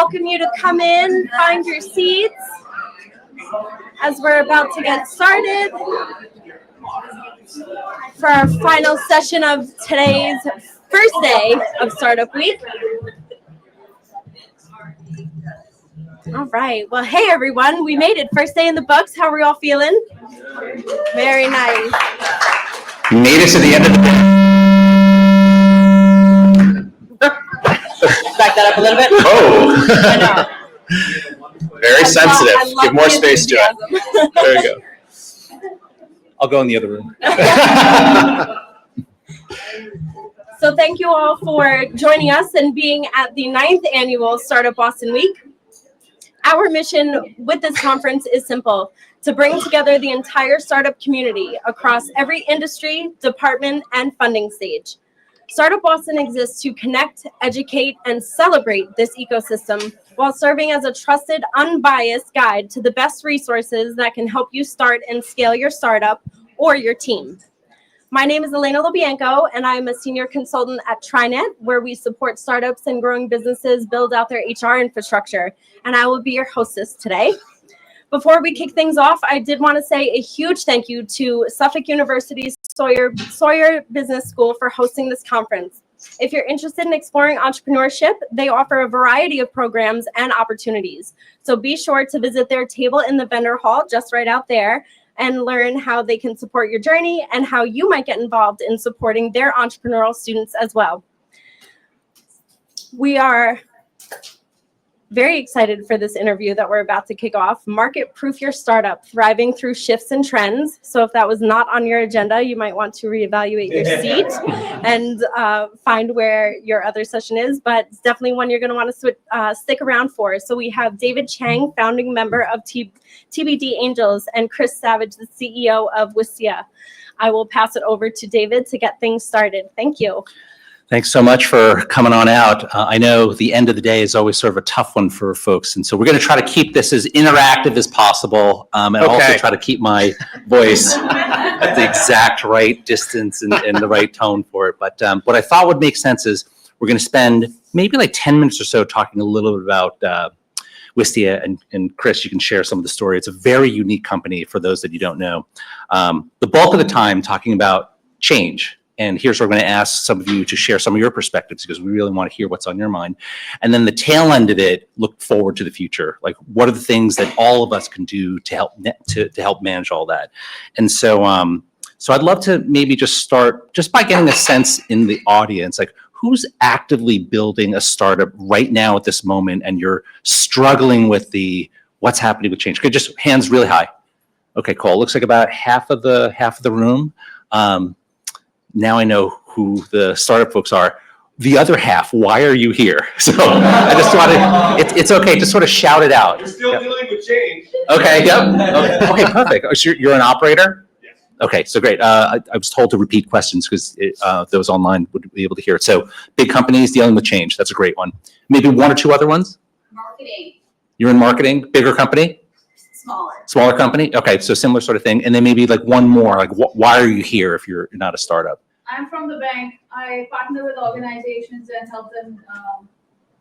welcome you to come in, find your seats as we're about to get started for our final session of today's first day of Startup Week. All right. Well, hey, everyone. We made it. First day in the books. How are we all feeling? Very nice. You made it to the end of the day. Back that up a little bit. Oh. I know. Very sensitive. I love Give more the space to it. There you go. I'll go in the other room. So thank you all for joining us and being at the 9th annual Startup Boston Week. Our mission with this conference is simple: to bring together the entire startup community across every industry, department, and funding stage. Startup Boston exists to connect, educate, and celebrate this ecosystem while serving as a trusted, unbiased guide to the best resources that can help you start and scale your startup or your team. My name is Elena Lobianco, and I'm a senior consultant at TriNet, where we support startups and growing businesses build out their HR infrastructure, and I will be your hostess today. Before we kick things off, I did want to say a huge thank you to Suffolk University's Sawyer Business School for hosting this conference. If you're interested in exploring entrepreneurship, they offer a variety of programs and opportunities. So be sure to visit their table in the vendor hall just right out there and learn how they can support your journey and how you might get involved in supporting their entrepreneurial students as well. We are very excited for this interview that we're about to kick off. Market-proof your startup, thriving through shifts and trends. So if that was not on your agenda, you might want to reevaluate your seat and find where your other session is. But it's definitely one you're going to want to stick around for. So we have David Chang, founding member of TBD Angels, and Chris Savage, the CEO of Wistia. I will pass it over to David to get things started. Thank you. Thanks so much for coming on out. I know the end of the day is always sort of a tough one for folks, and so we're going to try to keep this as interactive as possible, and also try to keep my voice at the exact right distance and the right tone for it. But what I thought would make sense is we're going to spend maybe like 10 minutes or so talking a little bit about Wistia, and Chris, you can share some of the story. It's a very unique company for those that you don't know. The bulk of the time talking about change. And here's where we're going to ask some of you to share some of your perspectives, because we really want to hear what's on your mind. And then the tail end of it, look forward to the future. Like, what are the things that all of us can do to help manage all that? And so I'd love to maybe just start just by getting a sense in the audience, like, who's actively building a startup right now at this moment, and you're struggling with what's happening with change? Okay, just hands really high. Okay, cool. Looks like about half of the room. Now I know who the startup folks are. The other half, why are you here? So I just wanted, it's okay to sort of shout it out. We're still dealing with change. Okay, yep. Okay, perfect. So you're an operator? Yes. Okay, so great. I was told to repeat questions because those online would be able to hear it. So big companies dealing with change, that's a great one. Maybe one or two other ones? Marketing. You're in marketing, bigger company? Smaller company? Okay, so similar sort of thing. And then maybe like one more, like why are you here if you're not a startup? I'm from the bank. I partner with organizations and help them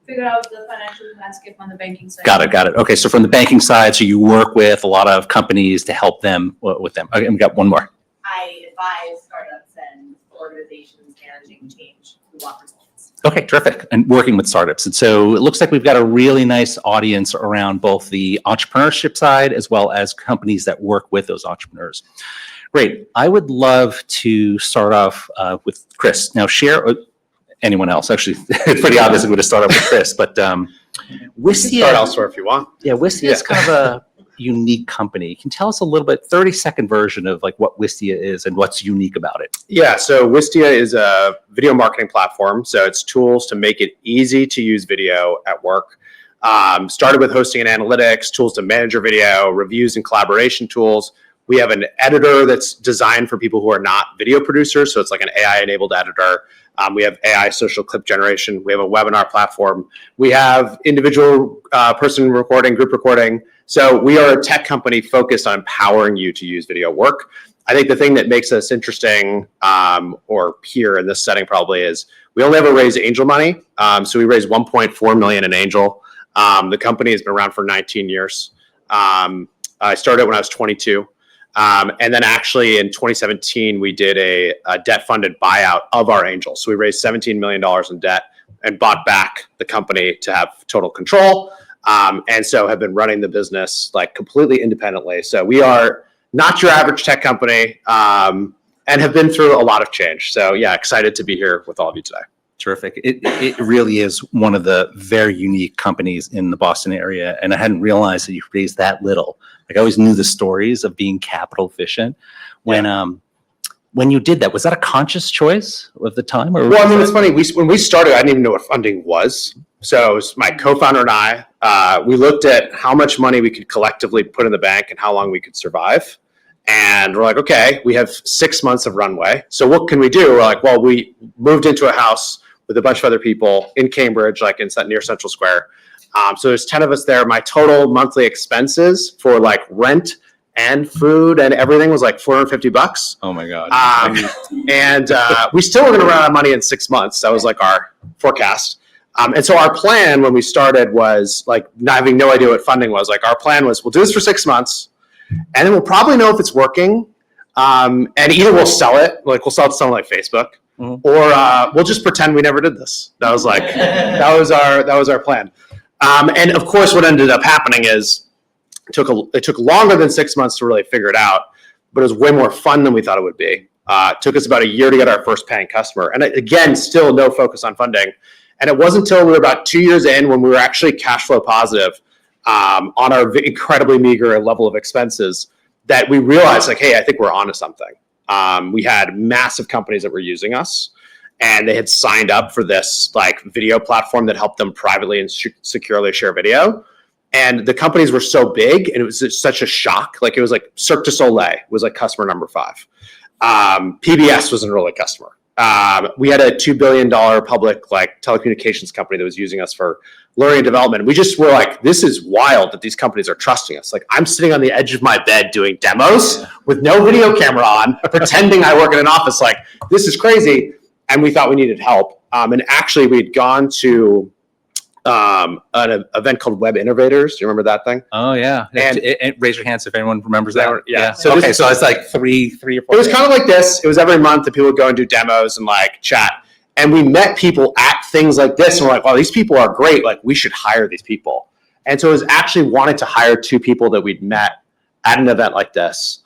figure out the financial landscape on the banking side. Got it. Okay, so from the banking side, so you work with a lot of companies to help them with them. Okay, we got one more. I advise startups and organizations managing change who want results. Okay, terrific. And working with startups. And so it looks like we've got a really nice audience around both the entrepreneurship side as well as companies that work with those entrepreneurs. Great. I would love to start off with Chris. Now, share, anyone else, actually, it's pretty obvious I'm going to start off with Chris, but Wistia. Start elsewhere if you want. Yeah, Wistia is kind of a unique company. Can you tell us a little bit, 30-second version of like what Wistia is and what's unique about it? Yeah, so Wistia is a video marketing platform. So it's tools to make it easy to use video at work. Started with hosting and analytics, tools to manage your video, reviews and collaboration tools. We have an editor that's designed for people who are not video producers. So it's like an AI-enabled editor. We have AI social clip generation. We have a webinar platform. We have individual person recording, group recording. So we are a tech company focused on empowering you to use video work. I think the thing that makes us interesting, or here in this setting probably, is we only ever raise angel money. So we raised 1.4 million in angel. The company has been around for 19 years. I started when I was 22. And then actually in 2017, we did a debt-funded buyout of our angels. So we raised $17 million in debt and bought back the company to have total control. And so have been running the business like completely independently. So we are not your average tech company, and have been through a lot of change. So yeah, excited to be here with all of you today. Terrific. It really is one of the very unique companies in the Boston area. And I hadn't realized that you raised that little. Like I always knew the stories of being capital efficient. When you did that, was that a conscious choice of the time? Or well, I mean, it's funny. When we started, I didn't even know what funding was. So it was my co-founder and I, we looked at how much money we could collectively put in the bank and how long we could survive. And we're like, okay, we have 6 months of runway. So what can we do? We're like, well, we moved into a house with a bunch of other people in Cambridge, like near Central Square. So there's 10 of us there. My total monthly expenses for like rent and food and everything was like $450. Oh my God. And we still were going to run out of money in 6 months. That was like our forecast. And so our plan when we started was like not having no idea what funding was. Like our plan was we'll do this for 6 months and then we'll probably know if it's working. And either we'll sell it, like we'll sell it to someone like Facebook, or we'll just pretend we never did this. That was like, that was our plan. And of course what ended up happening is it took longer than 6 months to really figure it out, but it was way more fun than we thought it would be. It took us about a year to get our first paying customer. And again, still no focus on funding. And it wasn't until we were about 2 years in when we were actually cash flow positive on our incredibly meager level of expenses that we realized like, hey, I think we're onto something. We had massive companies that were using us and they had signed up for this like video platform that helped them privately and securely share video. And the companies were so big and it was just such a shock. Like it was like Cirque du Soleil was like customer number 5. PBS was an early customer. We had a $2 billion public like telecommunications company that was using us for learning and development. We just were like, this is wild that these companies are trusting us. Like I'm sitting on the edge of my bed doing demos with no video camera on, pretending I work in an office. Like this is crazy. And we thought we needed help. And actually we had gone to an event called Web Innovators. Do you remember that thing? Oh yeah. And raise your hands if anyone remembers that. Yeah. So it's like three or 4. It was kind of like this. It was every month that people would go and do demos and like chat. And we met people at things like this and we're like, wow, these people are great. Like we should hire these people. And so it was actually wanting to hire 2 people that we'd met at an event like this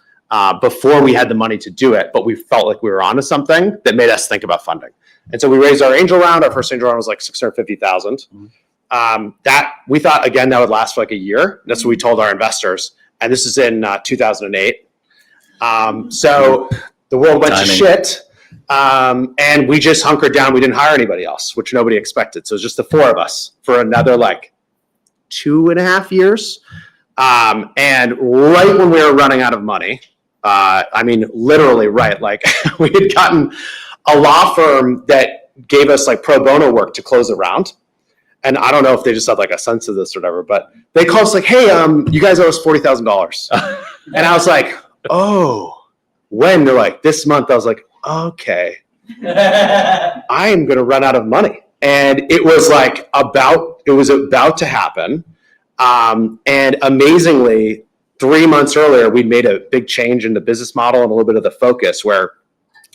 before we had the money to do it. But we felt like we were onto something that made us think about funding. And so we raised our angel round. Our first angel round was like $650,000. That we thought again that would last for like a year. That's what we told our investors, and this is in 2008. So the world went to shit, and we just hunkered down. We didn't hire anybody else, which nobody expected. So it was just the 4 of us for another like 2.5 years. And right when we were running out of money, I mean literally right, like we had gotten a law firm that gave us like pro bono work to close the round. And I don't know if they just had like a sense of this or whatever, but they called us like, hey, you guys owe us $40,000. And I was like, oh, when? They're like, this month. I was like, okay, I am going to run out of money. And it was like about to happen. And amazingly, 3 months earlier, we'd made a big change in the business model and a little bit of the focus where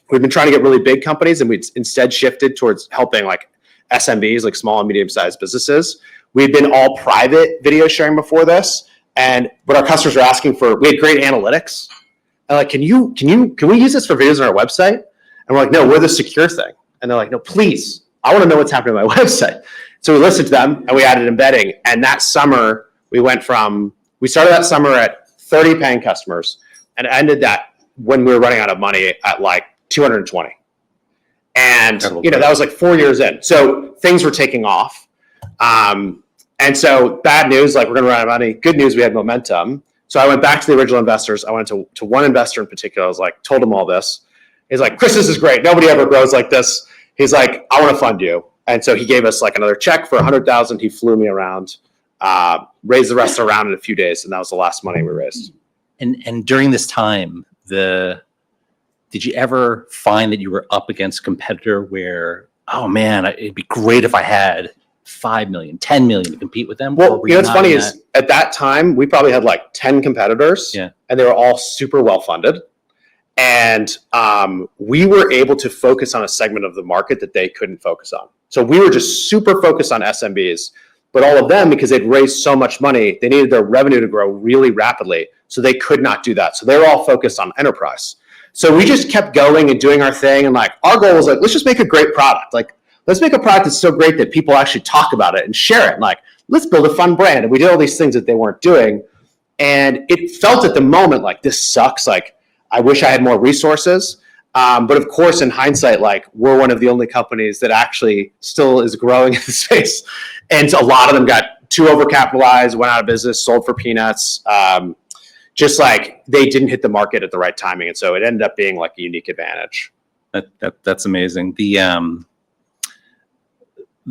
we've been trying to get really big companies and we'd instead shifted towards helping like SMBs, like small and medium-sized businesses. We'd been all private video sharing before this, and what our customers were asking for, we had great analytics. And like, can we use this for videos on our website? And we're like, no, we're the secure thing. And they're like, no, please, I want to know what's happening on my website. So we listened to them and we added embedding. And that summer, we started that summer at 30 paying customers and ended that when we were running out of money at like 220. And, that was like 4 years in. So things were taking off. And so bad news, like we're going to run out of money. Good news, we had momentum. So I went back to the original investors. I went to one investor in particular. I was like, told him all this. He's like, Chris, this is great. Nobody ever grows like this. He's like, I want to fund you. And so he gave us like another check for $100,000. He flew me around, raised the rest of the round in a few days. And that was the last money we raised. And during this time, did you ever find that you were up against a competitor where, oh man, it'd be great if I had 5 million, 10 million to compete with them? Well, what's funny is at that time, we probably had like 10 competitors, and they were all super well funded. And we were able to focus on a segment of the market that they couldn't focus on. So we were just super focused on SMBs, but all of them, because they'd raised so much money, they needed their revenue to grow really rapidly. So they could not do that. So they were all focused on enterprise. So we just kept going and doing our thing. And like, our goal was like, let's just make a great product. Like, let's make a product that's so great that people actually talk about it and share it. And like, let's build a fun brand. And we did all these things that they weren't doing. And it felt at the moment like, this sucks. Like, I wish I had more resources. But of course, in hindsight, like, we're one of the only companies that actually still is growing in the space. And so a lot of them got too overcapitalized, went out of business, sold for peanuts. Just like they didn't hit the market at the right timing. And so it ended up being like a unique advantage. That's amazing. The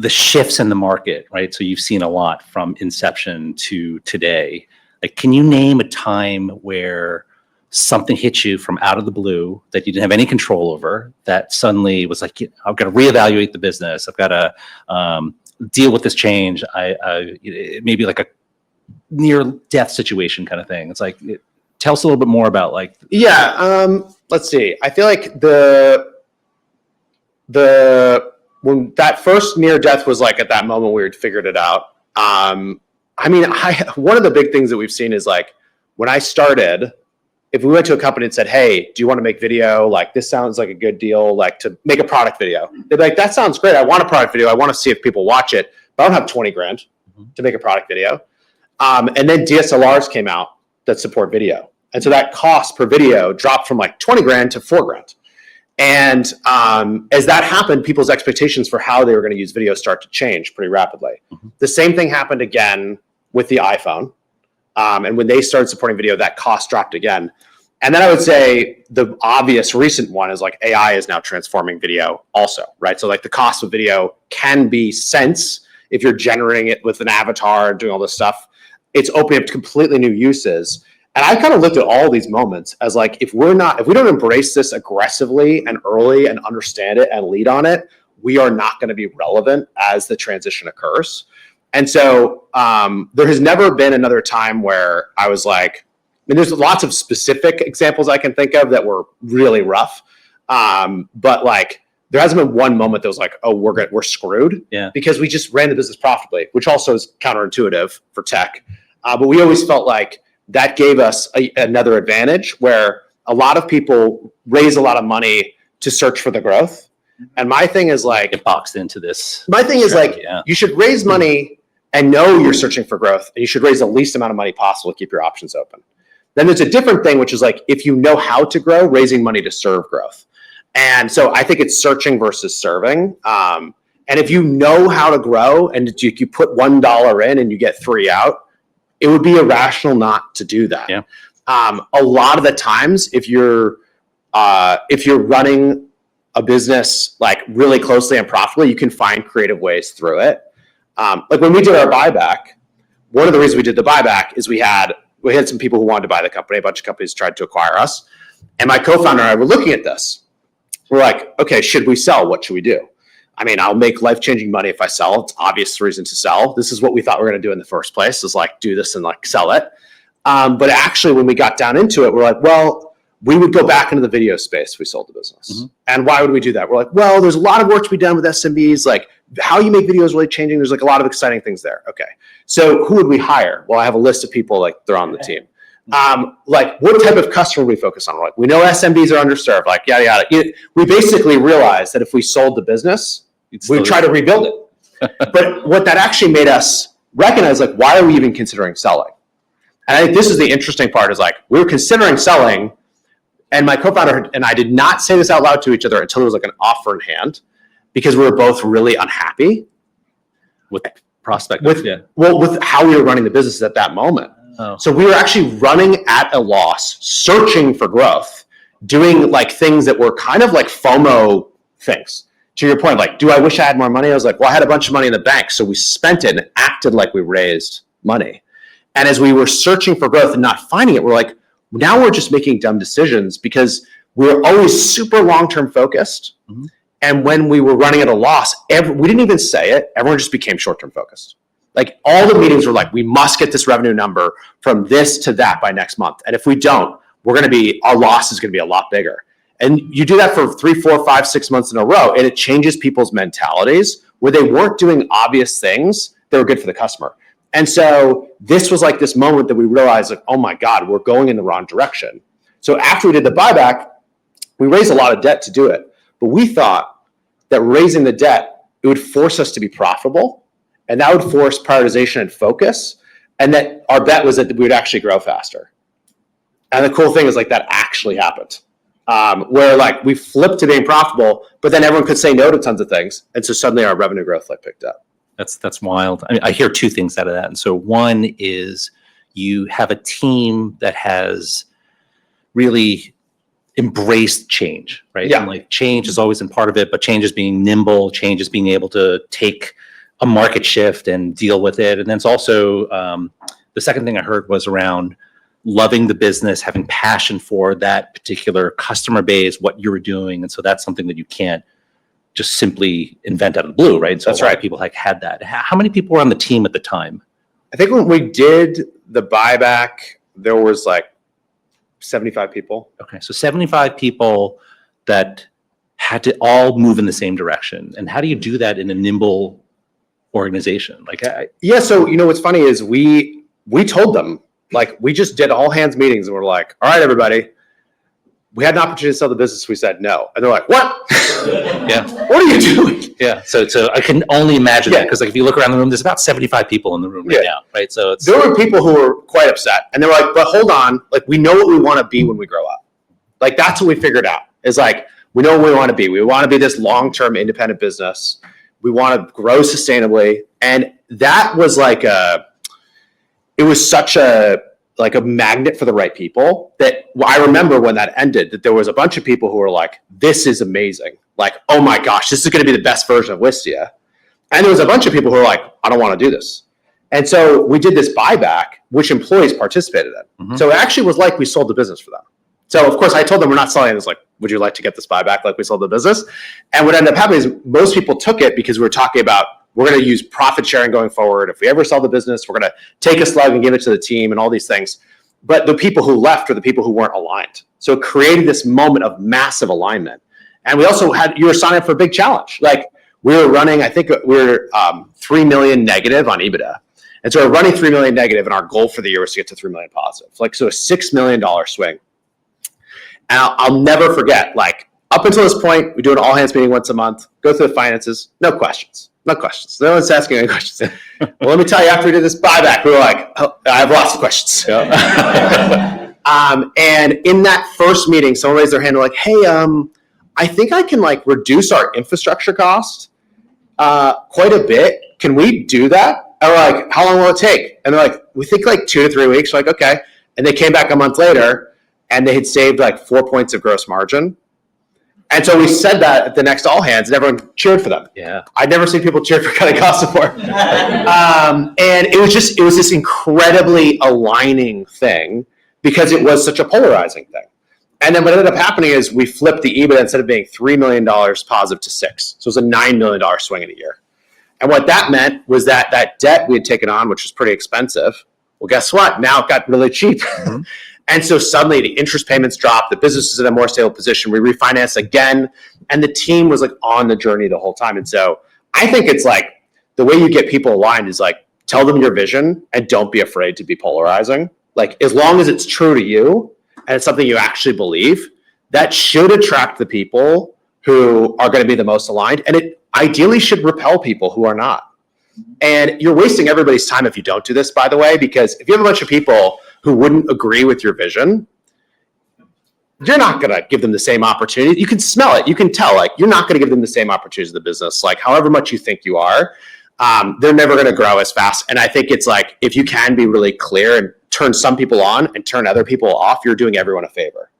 shifts in the market, right? So you've seen a lot from inception to today. Like, can you name a time where something hit you from out of the blue that you didn't have any control over, that suddenly was like, I've got to reevaluate the business. I've got to deal with this change. It may be like a near death situation kind of thing. It's like, tell us a little bit more about like. Yeah. Let's see. I feel like when that first near death was like at that moment we had figured it out. One of the big things that we've seen is like when I started, if we went to a company and said, hey, do you want to make video? Like, this sounds like a good deal, like to make a product video. They'd be like, that sounds great. I want a product video. I want to see if people watch it, but I don't have 20 grand to make a product video. And then DSLRs came out that support video. And so that cost per video dropped from like 20 grand to 4 grand. And as that happened, people's expectations for how they were going to use video start to change pretty rapidly. The same thing happened again with the iPhone. And when they started supporting video, that cost dropped again. And then I would say the obvious recent one is like AI is now transforming video also, right? So like the cost of video can be cents if you're generating it with an avatar and doing all this stuff. It's opening up to completely new uses. And I kind of looked at all these moments as like, if we don't embrace this aggressively and early and understand it and lead on it, we are not going to be relevant as the transition occurs. And so there has never been another time where I was like, there's lots of specific examples I can think of that were really rough. But like, there hasn't been one moment that was like, oh, we're screwed. Yeah. Because we just ran the business profitably, which also is counterintuitive for tech. But we always felt like that gave us another advantage where a lot of people raise a lot of money to search for the growth. And my thing is like, get boxed into this. My thing is like, you should raise money and know you're searching for growth, and you should raise the least amount of money possible to keep your options open. Then there's a different thing, which is like, if you know how to grow, raising money to serve growth. And so I think it's searching versus serving. And if you know how to grow and you put $1 in and you get 3 out, it would be irrational not to do that. Yeah. A lot of the times, if you're running a business like really closely and profitably, you can find creative ways through it. Like when we did our buyback, one of the reasons we did the buyback is we had some people who wanted to buy the company. A bunch of companies tried to acquire us. And my co-founder and I were looking at this. We're like, okay, should we sell? What should we do? I mean, I'll make life-changing money if I sell. It's obvious reason to sell. This is what we thought we were going to do in the first place, is like do this and like sell it. But actually, when we got down into it, we're like, well, we would go back into the video space if we sold the business. And why would we do that? We're like, well, there's a lot of work to be done with SMBs. Like how you make videos really changing. There's like a lot of exciting things there. Okay. So who would we hire? Well, I have a list of people like they're on the team. Like what type of customer we focus on? We're like, we know SMBs are underserved, like yada, yada. We basically realized that if we sold the business, we'd try to rebuild it. But what that actually made us recognize, like, why are we even considering selling? And I think this is the interesting part, is like, we were considering selling, and my co-founder and I did not say this out loud to each other until there was like an offer in hand, because we were both really unhappy with prospect. With how we were running the business at that moment. Oh. So we were actually running at a loss, searching for growth, doing like things that were kind of like FOMO things. To your point, like, do I wish I had more money? I was like, well, I had a bunch of money in the bank, so we spent it and acted like we raised money. And as we were searching for growth and not finding it, we're like, now we're just making dumb decisions because we're always super long-term focused. And when we were running at a loss, we didn't even say it. Everyone just became short-term focused. Like all the meetings were like, we must get this revenue number from this to that by next month. And if we don't, our loss is going to be a lot bigger. And you do that for 3, 4, 5, 6 months in a row, and it changes people's mentalities where they weren't doing obvious things that were good for the customer. And so this was like this moment that we realized, like, oh my God, we're going in the wrong direction. So after we did the buyback, we raised a lot of debt to do it. But we thought that raising the debt, it would force us to be profitable. And that would force prioritization and focus. And that our bet was that we would actually grow faster. And the cool thing is like that actually happened. Where like we flipped to being profitable, but then everyone could say no to tons of things. And so suddenly our revenue growth like picked up. That's wild. I mean, I hear two things out of that. And so one is you have a team that has really embraced change, right? Yeah. And like change has always been part of it, but change is being nimble, change is being able to take a market shift and deal with it. And then it's also, the second thing I heard was around loving the business, having passion for that particular customer base, what you were doing. And so that's something that you can't just simply invent out of the blue, right? So That's a lot right. of people like had that. How many people were on the team at the time? I think when we did the buyback, there was like 75 people. Okay, so 75 people that had to all move in the same direction. And how do you do that in a nimble organization? Like, Yeah. So, what's funny is we told them, like, we just did all hands meetings and we're like, all right, everybody, we had an opportunity to sell the business. We said no. And they're like, what? yeah, What are you doing? yeah. So I can only imagine that Yeah. because like if you look around the room, there's about 75 people in the room right Yeah. now, right? So it's There were people who were quite upset and they were like, but hold on, like, we know what we want to be when we grow up. Like, that's what we figured out is like, we know what we want to be. We want to be this long-term independent business. We want to grow sustainably. And that was like it was such a magnet for the right people that I remember when that ended, that there was a bunch of people who were like, this is amazing. Like, oh my gosh, this is going to be the best version of Wistia. And there was a bunch of people who were like, I don't want to do this. And so we did this buyback, which employees participated in. Mhm. So it actually was like we sold the business for them. So of course I told them we're not selling this. Like, would you like to get this buyback like we sold the business? And what ended up happening is most people took it because we were talking about we're going to use profit sharing going forward. If we ever sell the business, we're going to take a slug and give it to the team and all these things. But the people who left were the people who weren't aligned. So it created this moment of massive alignment. And we also you were signing up for a big challenge. Like, we were running, I think we were 3 million negative on EBITDA. And so we're running 3 million negative, and our goal for the year was to get to 3 million positive. Like, so a $6 million swing. And I'll never forget, like, up until this point, we do an all hands meeting once a month, go through the finances, no questions. No questions. No one's asking any questions. Well, let me tell you, after we did this buyback, we were like, oh, I have lots of questions. And in that first meeting, someone raised their hand and like, hey, I think I can like reduce our infrastructure cost quite a bit. Can we do that? And we're like, how long will it take? And they're like, we think like 2 to 3 weeks. We're like, okay. And they came back a month later and they had saved like 4 points of gross margin. And so we said that at the next all hands, and everyone cheered for them. yeah. I'd never seen people cheer for cutting costs before. And it was this incredibly aligning thing because it was such a polarizing thing. And then what ended up happening is we flipped the EBITDA instead of being $3 million positive to 6. So it was a $9 million swing in a year. And what that meant was that debt we had taken on, which was pretty expensive, well, guess what? Now it got really cheap. Mm-hmm. And so suddenly the interest payments dropped, the business is in a more stable position, we refinanced again, and the team was like on the journey the whole time. And so I think it's like the way you get people aligned is like, tell them your vision and don't be afraid to be polarizing. Like, as long as it's true to you and it's something you actually believe, that should attract the people who are going to be the most aligned. And it ideally should repel people who are not. And you're wasting everybody's time if you don't do this, by the way, because if you have a bunch of people who wouldn't agree with your vision, you're not going to give them the same opportunity. You can smell it. You can tell, like, you're not going to give them the same opportunities in the business. Like, however much you think you are, they're never going to grow as fast. And I think it's like, if you can be really clear and turn some people on and turn other people off, you're doing everyone a favor.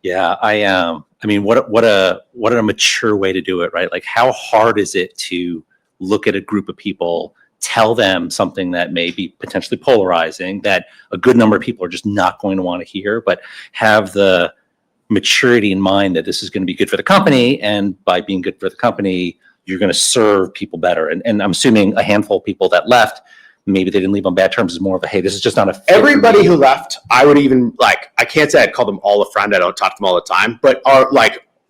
Yeah, I mean, what a mature way to do it, right? Like, how hard is it to look at a group of people, tell them something that may be potentially polarizing, that a good number of people are just not going to want to hear, but have the maturity in mind that this is going to be good for the company, and by being good for the company, you're going to serve people better. And I'm assuming a handful of people that left, maybe they didn't leave on bad terms, is more of a, hey, this is just not a fit for Everybody me. who left, I would even I can't say I'd call them all a friend. I don't talk to them all the time, but are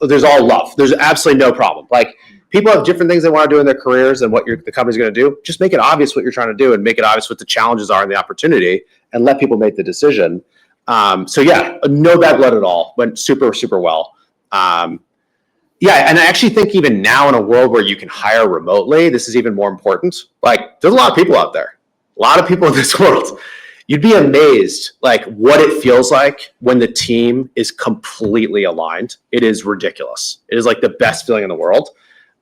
there's all love. There's absolutely no problem. Like, people have different things they want to do in their careers and what the company's going to do. Just make it obvious what you're trying to do and make it obvious what the challenges are and the opportunity, and let people make the decision. So yeah, no bad blood at all. Went super, super well. Yeah, and I actually think even now, in a world where you can hire remotely, this is even more important. Like, there's a lot of people out there, a lot of people in this world. You'd be amazed, like, what it feels like when the team is completely aligned. It is ridiculous. It is like the best feeling in the world.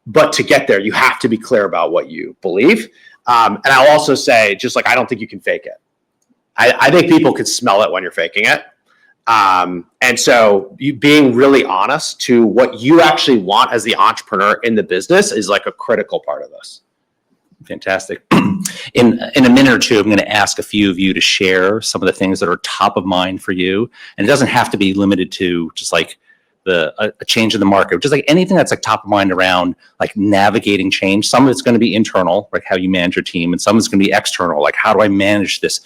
But to get there, you have to be clear about what you believe. And I'll also say, just like, I don't think you can fake it. I think people can smell it when you're faking it. And so you being really honest to what you actually want as the entrepreneur in the business is like a critical part of this. Fantastic. In a minute or two, I'm going to ask a few of you to share some of the things that are top of mind for you. And it doesn't have to be limited to just like a change in the market, just like anything that's like top of mind around like navigating change. Some of it's going to be internal, like how you manage your team, and some of it's going to be external, like how do I manage this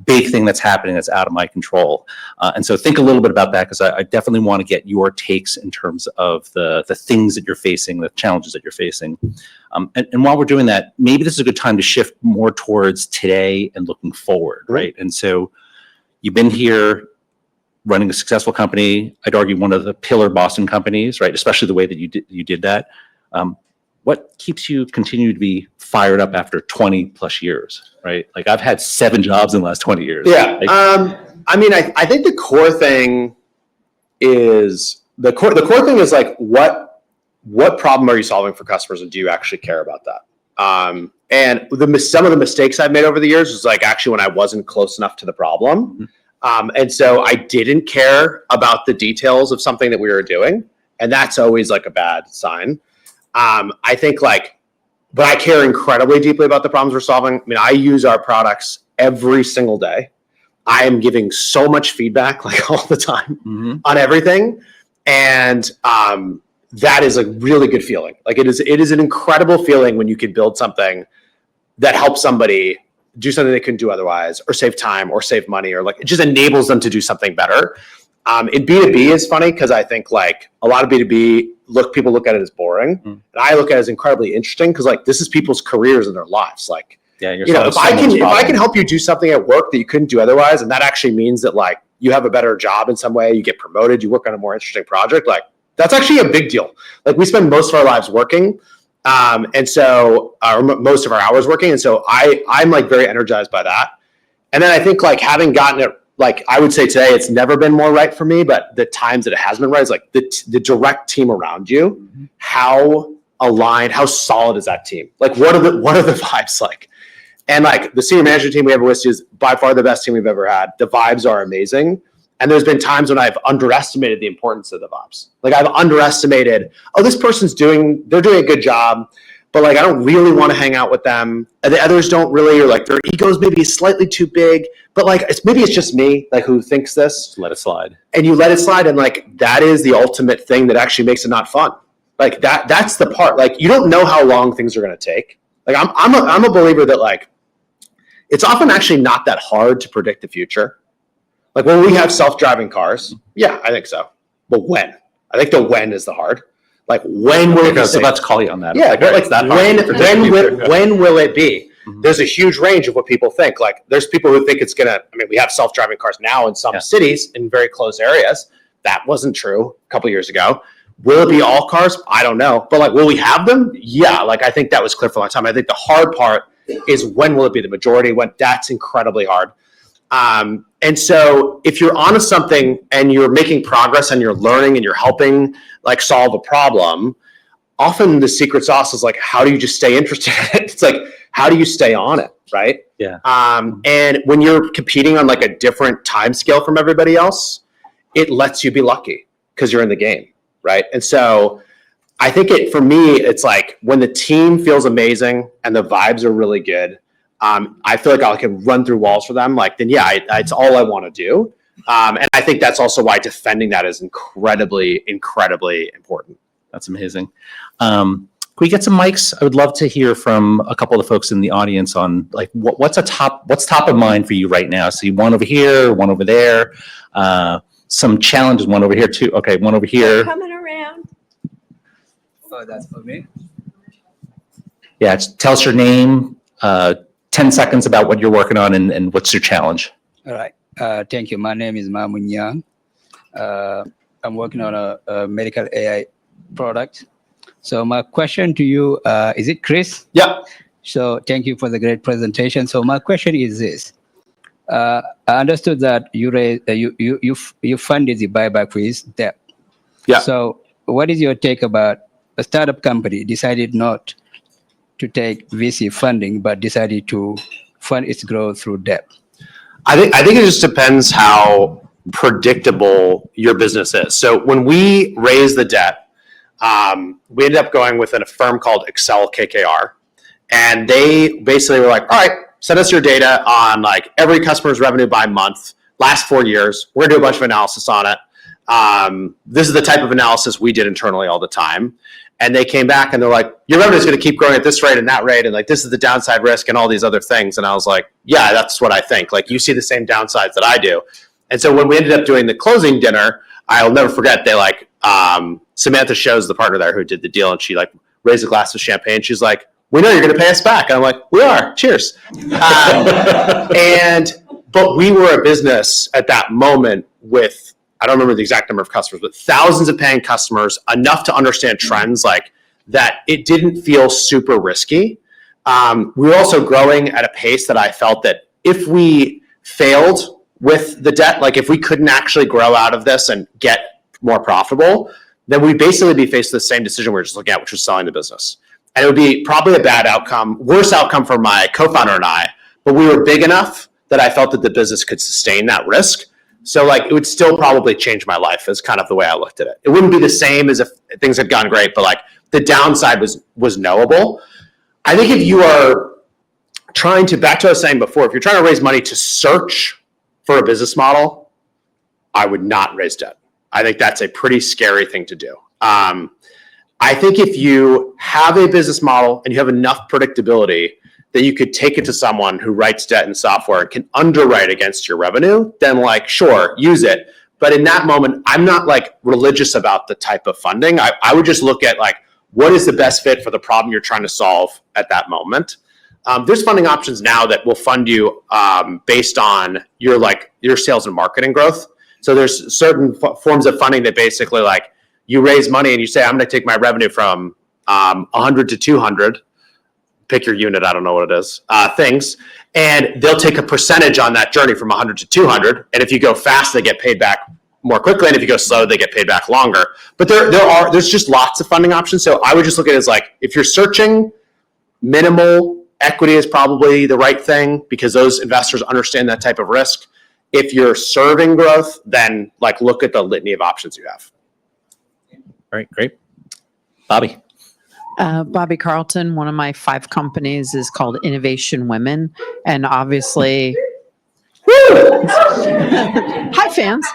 big thing that's happening that's out of my control. And so think a little bit about that, because I definitely want to get your takes in terms of the things that you're facing, the challenges that you're facing. And while we're doing that, maybe this is a good time to shift more towards today and looking forward, right? And so you've been here running a successful company, I'd argue one of the pillar Boston companies, right? Especially the way that you did that. What keeps you continue to be fired up after 20 plus years, right? Like, I've had 7 jobs in the last 20 years. Yeah. Like, I mean, I think the core thing is the core thing is like, what problem are you solving for customers, and do you actually care about that? And some of the mistakes I've made over the years was like actually when I wasn't close enough to the problem. And so I didn't care about the details of something that we were doing. And that's always like a bad sign. I think but I care incredibly deeply about the problems we're solving. I mean, I use our products every single day. I am giving so much feedback like all the time on everything. And that is a really good feeling. Like, it is an incredible feeling when you can build something that helps somebody do something they couldn't do otherwise, or save time, or save money, or like, it just enables them to do something better. In B2B is funny because I think like a lot of B2B people look at it as boring, and I look at it as incredibly interesting because like this is people's careers and their lives. Like, yeah, if I can help you do something at work that you couldn't do otherwise, and that actually means that like you have a better job in some way, you get promoted, you work on a more interesting project, like that's actually a big deal. Like, we spend most of our lives working. And so most of our hours working. And so I'm like very energized by that. And then I think like having gotten it, like I would say today, it's never been more right for me, but the times that it has been right is like the direct team around you, how aligned, how solid is that team? Like, what are the vibes like? And like the senior management team we have with is by far the best team we've ever had. The vibes are amazing. And there's been times when I've underestimated the importance of the vibes. Like, I've underestimated, this person's doing a good job, but like, I don't really want to hang out with them. And the others don't really, or like their egos maybe slightly too big, but like, maybe it's just me, like, who thinks this. just let it slide. And you let it slide. And like, that is the ultimate thing that actually makes it not fun. Like that's the part, like, you don't know how long things are going to take. Like, I'm a believer that like, it's often actually not that hard to predict the future. Like, when we have self-driving cars, yeah, I think so. But when? I think the when is the hard. Like, when will it be? I was about to call you on that. Yeah, when will it be? Mm-hmm. There's a huge range of what people think. Like, there's people who think it's gonna. I mean, we have self-driving cars now in some cities in very close areas. That wasn't true a couple years ago. Will it be all cars? I don't know. But like, will we have them? Yeah. Like, I think that was clear for a long time. I think the hard part is when will it be the majority? When that's incredibly hard. And so if you're onto something and you're making progress and you're learning and you're helping like solve a problem, often the secret sauce is like, how do you just stay interested in it? It's like, how do you stay on it? Right. Yeah. And when you're competing on like a different time scale from everybody else, it lets you be lucky because you're in the game. Right. And so I think for me, it's like when the team feels amazing and the vibes are really good, I feel like I can run through walls for them. Like, then yeah, it's all I want to do. And I think that's also why defending that is incredibly, incredibly important. That's amazing. Can we get some mics? I would love to hear from a couple of the folks in the audience on like what's top of mind for you right now. So you one over here, one over there, some challenges, one over here too. Okay, one over here. Coming around. Oh, that's for me. Yeah, tell us your name, 10 seconds about what you're working on and what's your challenge. All right. Thank you. My name is Mamun Yang. I'm working on a medical AI product. So my question to you, is it Chris? Yeah. So thank you for the great presentation. So my question is this. I understood that you funded the buyback with debt. Yeah. So what is your take about a startup company decided not to take VC funding, but decided to fund its growth through debt? I think it just depends how predictable your business is. So when we raised the debt, we ended up going with a firm called Excel KKR, and they basically were like, all right, send us your data on like every customer's revenue by month, last 4 years. We're gonna do a bunch of analysis on it. This is the type of analysis we did internally all the time. And they came back and they're like, your revenue is going to keep growing at this rate and that rate. And like, this is the downside risk and all these other things. And I was like, yeah, that's what I think. Like, you see the same downsides that I do. And so when we ended up doing the closing dinner, I'll never forget, they like, Samantha Shows, the partner there who did the deal, and she like raised a glass of champagne. She's like, we know you're going to pay us back. And I'm like, we are. Cheers. But we were a business at that moment with, I don't remember the exact number of customers, but thousands of paying customers, enough to understand trends like that. It didn't feel super risky. We were also growing at a pace that I felt that if we failed with the debt, like if we couldn't actually grow out of this and get more profitable, then we'd basically be faced with the same decision we were just looking at, which was selling the business. And it would be probably a bad outcome, worse outcome for my co-founder and I, but we were big enough that I felt that the business could sustain that risk. So like it would still probably change my life is kind of the way I looked at it. It wouldn't be the same as if things had gone great, but like the downside was knowable. I think if you are trying to, back to what I was saying before, if you're trying to raise money to search for a business model, I would not raise debt. I think that's a pretty scary thing to do. I think if you have a business model and you have enough predictability that you could take it to someone who writes debt and software and can underwrite against your revenue, then like, sure, use it. But in that moment, I'm not like religious about the type of funding. I would just look at like, what is the best fit for the problem you're trying to solve at that moment? There's funding options now that will fund you based on your sales and marketing growth. So there's certain forms of funding that basically like you raise money and you say, I'm going to take my revenue from 100 to 200. Pick your unit, I don't know what it is, things. And they'll take a percentage on that journey from 100 to 200. And if you go fast, they get paid back more quickly. And if you go slow, they get paid back longer. But there's just lots of funding options. So I would just look at it as like, if you're searching, minimal equity is probably the right thing because those investors understand that type of risk. If you're serving growth, then like look at the litany of options you have. All right, great. Bobby. Bobby Carlton, one of my 5 companies is called Innovation Women. And obviously, hi fans.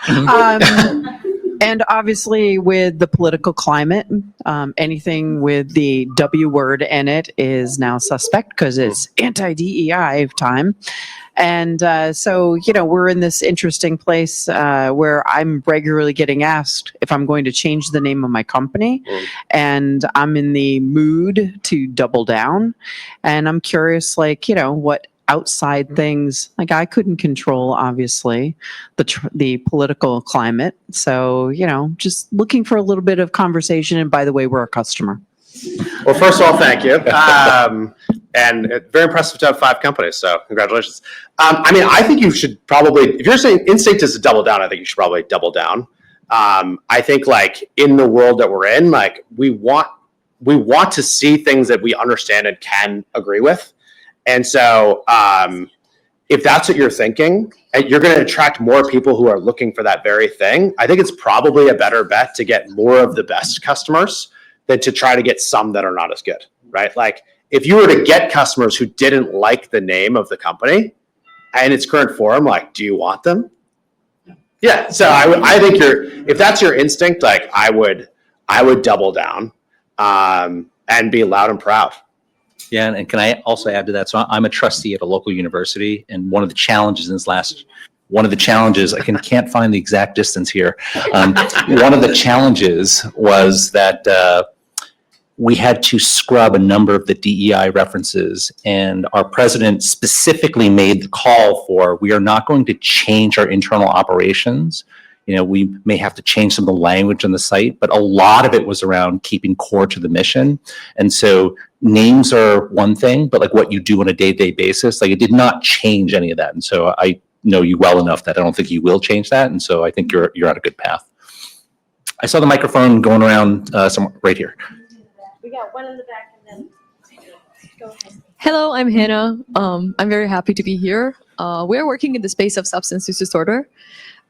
And obviously with the political climate, anything with the W word in it is now suspect because it's anti-DEI time. And so, we're in this interesting place where I'm regularly getting asked if I'm going to change the name of my company. And I'm in the mood to double down. And I'm curious, what outside things, like I couldn't control, obviously, the political climate. So, just looking for a little bit of conversation. And by the way, we're a customer. Well, first of all, thank you. And very impressive to have 5 companies. So congratulations. I think you should probably, if you're saying instinct is to double down, I think you should probably double down. I think like in the world that we're in, like we want to see things that we understand and can agree with. And so if that's what you're thinking, you're going to attract more people who are looking for that very thing. I think it's probably a better bet to get more of the best customers than to try to get some that are not as good, right? Like if you were to get customers who didn't like the name of the company and its current form, like, do you want them? Yeah. So I think if that's your instinct, like I would double down, and be loud and proud. Yeah, and can I also add to that? So I'm a trustee at a local university, and one of the challenges I can't find the exact distance here. One of the challenges was that we had to scrub a number of the DEI references, and our president specifically made the call for, we are not going to change our internal operations. We may have to change some of the language on the site, but a lot of it was around keeping core to the mission. And so names are one thing, but like what you do on a day-to-day basis, like it did not change any of that. And so I know you well enough that I don't think you will change that. And so I think you're on a good path. I saw the microphone going around somewhere right here. We got one in the back and then go ahead. Hello, I'm Hannah. I'm very happy to be here. We're working in the space of substance use disorder.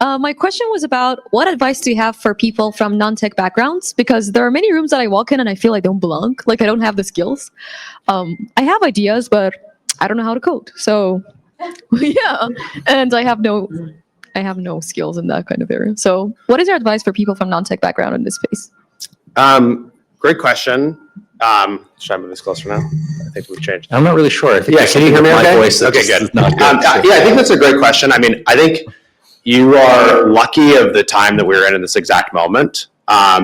My question was about what advice do you have for people from non-tech backgrounds? Because there are many rooms that I walk in and I feel I don't belong, like I don't have the skills. I have ideas, but I don't know how to code. So yeah, and I have no skills in that kind of area. So what is your advice for people from non-tech background in this space? Great question. Should I move this closer now? I think we've changed. I'm not really sure. Can you hear me my okay? voice Okay, good. is not good. Yeah, I think that's a great question. I mean, I think you are lucky of the time that we're in this exact moment,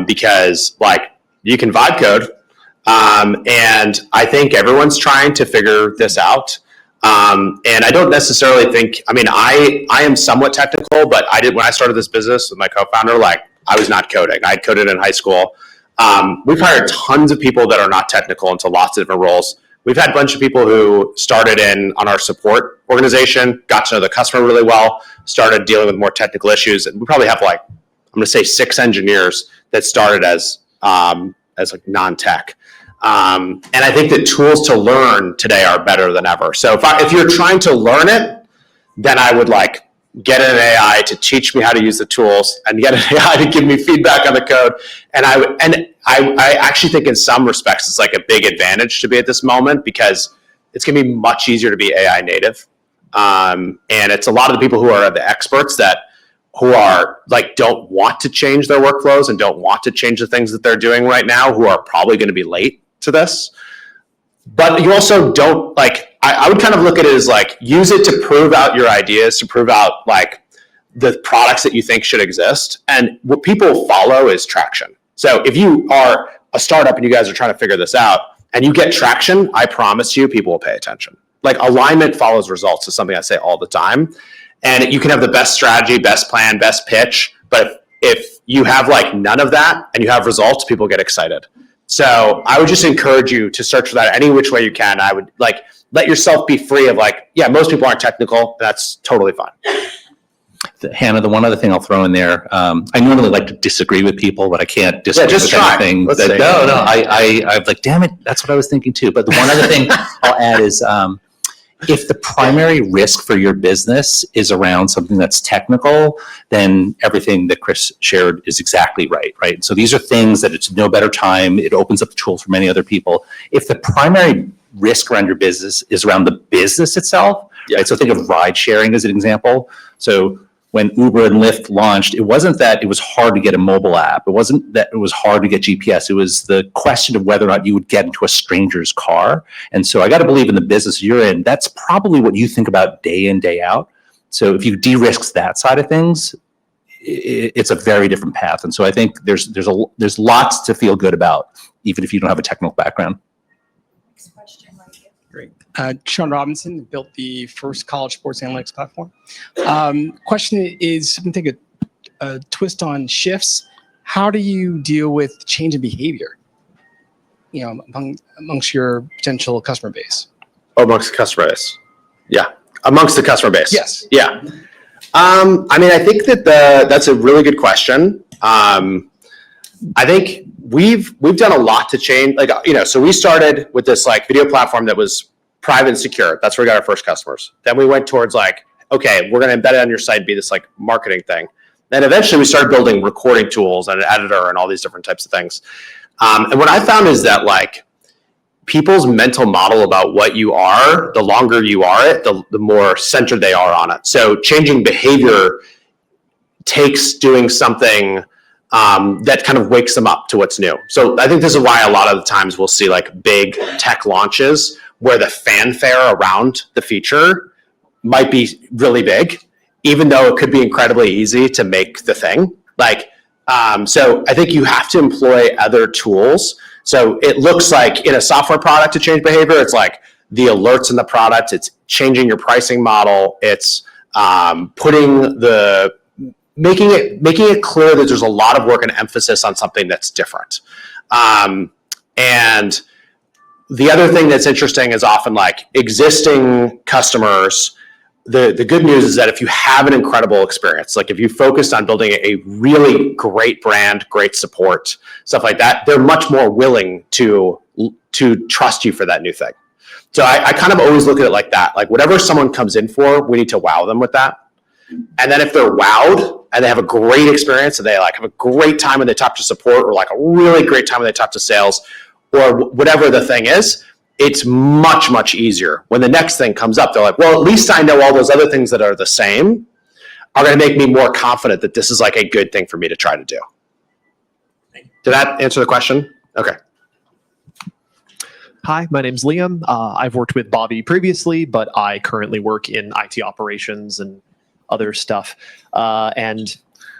because like you can vibe code, and I think everyone's trying to figure this out. And I don't necessarily think, I mean, I am somewhat technical, but when I started this business with my co-founder, like I was not coding. I had coded in high school. We've hired tons of people that are not technical into lots of different roles. We've had a bunch of people who started on our support organization, got to know the customer really well, started dealing with more technical issues. And we probably have like, I'm going to say 6 engineers that started as like non-tech. And I think the tools to learn today are better than ever. So if you're trying to learn it, then I would like get an AI to teach me how to use the tools and get an AI to give me feedback on the code. And I actually think in some respects, it's like a big advantage to be at this moment because it's going to be much easier to be AI native. And it's a lot of the people who are the experts who are like, don't want to change their workflows and don't want to change the things that they're doing right now, who are probably going to be late to this. But you also don't like, I would kind of look at it as like, use it to prove out your ideas, to prove out like the products that you think should exist. And what people follow is traction. So if you are a startup and you guys are trying to figure this out and you get traction, I promise you people will pay attention. Like alignment follows results is something I say all the time. And you can have the best strategy, best plan, best pitch. But if you have like none of that and you have results, people get excited. So I would just encourage you to search for that any which way you can. I would like let yourself be free of like, yeah, most people aren't technical. That's totally fine. Hannah, the one other thing I'll throw in there, I normally like to disagree with people, but I can't disagree with anything. I'm like, damn it, that's what I was thinking too. But the one other thing I'll add is if the primary risk for your business is around something that's technical, then everything that Chris shared is exactly right? So these are things that it's no better time. It opens up the tools for many other people. If the primary risk around your business is around the business itself, right? So think of ride sharing as an example. So when Uber and Lyft launched, it wasn't that it was hard to get a mobile app. It wasn't that it was hard to get GPS. It was the question of whether or not you would get into a stranger's car. And so I got to believe in the business you're in, that's probably what you think about day in, day out. So if you de-risk that side of things, it's a very different path. And so I think there's lots to feel good about, even if you don't have a technical background. Next question, Mike. Great. Sean Robinson built the first college sports analytics platform. Question is, I'm taking a twist on shifts. How do you deal with change in behavior, amongst your potential customer base? Amongst the customer base. Yeah. Amongst the customer base. Yes. Yeah. I mean, I think that's a really good question. I think we've done a lot to change, so we started with this like video platform that was private and secure. That's where we got our first customers. Then we went towards like, okay, we're going to embed it on your site, be this like marketing thing. Then eventually we started building recording tools and an editor and all these different types of things. And what I found is that like people's mental model about what you are, the longer you are it, the more centered they are on it. So changing behavior takes doing something that kind of wakes them up to what's new. So I think this is why a lot of the times we'll see like big tech launches where the fanfare around the feature might be really big, even though it could be incredibly easy to make the thing. Like, so I think you have to employ other tools. So it looks like in a software product to change behavior, it's like the alerts in the product, it's changing your pricing model, it's making it clear that there's a lot of work and emphasis on something that's different. And the other thing that's interesting is often like existing customers. The good news is that if you have an incredible experience, like if you focused on building a really great brand, great support, stuff like that, they're much more willing to trust you for that new thing. So I kind of always look at it like that. Like whatever someone comes in for, we need to wow them with that. And then if they're wowed and they have a great experience and they like have a great time when they talk to support, or like a really great time when they talk to sales, or whatever the thing is, it's much, much easier. When the next thing comes up, they're like, well, at least I know all those other things that are the same are going to make me more confident that this is like a good thing for me to try to do. Did that answer the question? Okay. Hi, my name's Liam. I've worked with Bobby previously, but I currently work in IT operations and other stuff. And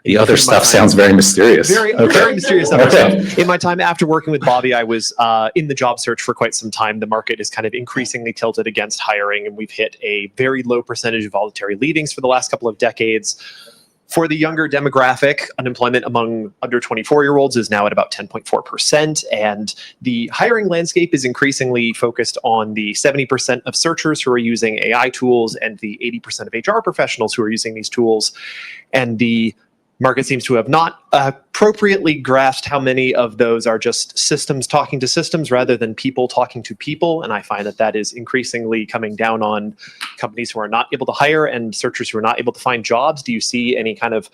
the other stuff sounds very mysterious. Very mysterious other stuff. In my time after working with Bobby, I was in the job search for quite some time. The market is kind of increasingly tilted against hiring, and we've hit a very low percentage of voluntary leavings for the last couple of decades. For the younger demographic, unemployment among under 24-year-olds is now at about 10.4%, and the hiring landscape is increasingly focused on the 70% of searchers who are using AI tools and the 80% of HR professionals who are using these tools. And the market seems to have not appropriately grasped how many of those are just systems talking to systems rather than people talking to people. And I find that that is increasingly coming down on companies who are not able to hire and searchers who are not able to find jobs. Do you see any kind of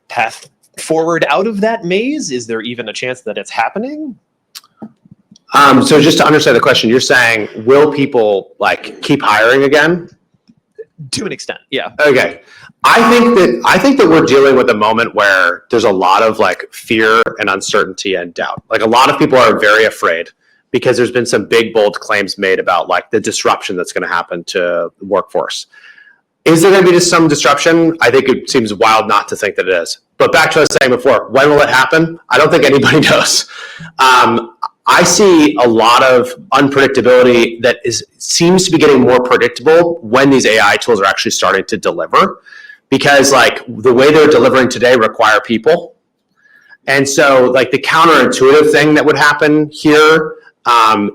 path forward out of that maze? Is there even a chance that it's happening? So just to understand the question, you're saying, will people like keep hiring again? To an extent, yeah. Okay. I think that we're dealing with a moment where there's a lot of like fear and uncertainty and doubt. Like a lot of people are very afraid because there's been some big, bold claims made about like the disruption that's going to happen to the workforce. Is there going to be just some disruption? I think it seems wild not to think that it is. But back to what I was saying before, when will it happen? I don't think anybody knows. I see a lot of unpredictability that seems to be getting more predictable when these AI tools are actually starting to deliver, because like the way they're delivering today require people. And so like the counterintuitive thing that would happen here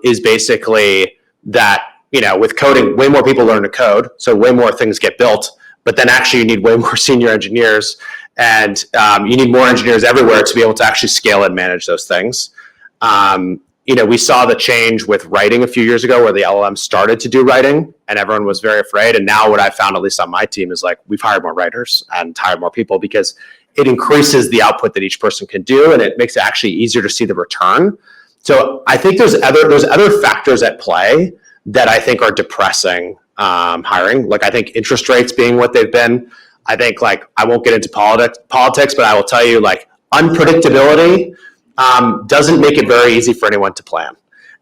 is basically that, you know, with coding, way more people learn to code, so way more things get built, but then actually you need way more senior engineers, and you need more engineers everywhere to be able to actually scale and manage those things. You know, we saw the change with writing a few years ago where the LLM started to do writing and everyone was very afraid. And now what I found, at least on my team, is like we've hired more writers and hired more people because it increases the output that each person can do and it makes it actually easier to see the return. So I think there's other factors at play that I think are depressing hiring. Like I think interest rates being what they've been. I think like I won't get into politics, but I will tell you like unpredictability doesn't make it very easy for anyone to plan.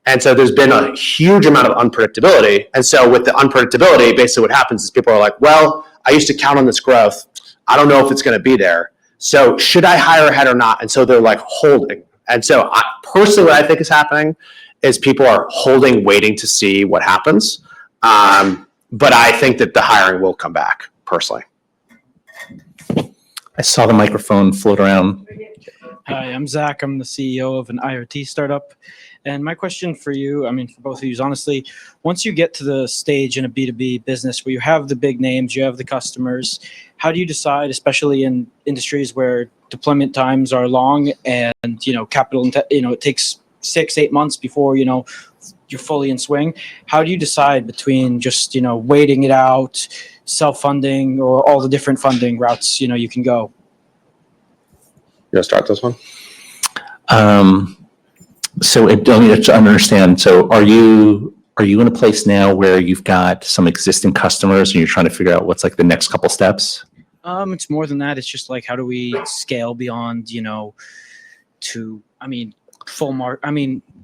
And so there's been a huge amount of unpredictability. And so with the unpredictability, basically what happens is people are like, well, I used to count on this growth. I don't know if it's going to be there. So should I hire ahead or not? And so they're like holding. And so personally, what I think is happening is people are holding, waiting to see what happens. But I think that the hiring will come back, personally. I saw the microphone float around. Hi, I'm Zach. I'm the CEO of an IoT startup. And my question for you, I mean, for both of you is honestly, once you get to the stage in a B2B business where you have the big names, you have the customers, how do you decide, especially in industries where deployment times are long and, you know, capital, you know, it takes 6-8 months before, you know, you're fully in swing. How do you decide between just, you know, waiting it out, self-funding, or all the different funding routes, you know, you can go? You want to start this one? So I don't need to understand. So are you in a place now where you've got some existing customers and you're trying to figure out what's like the next couple steps? It's more than that. It's just like, how do we scale beyond,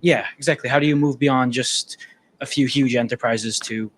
yeah, exactly. How do you move beyond just a few huge enterprises to,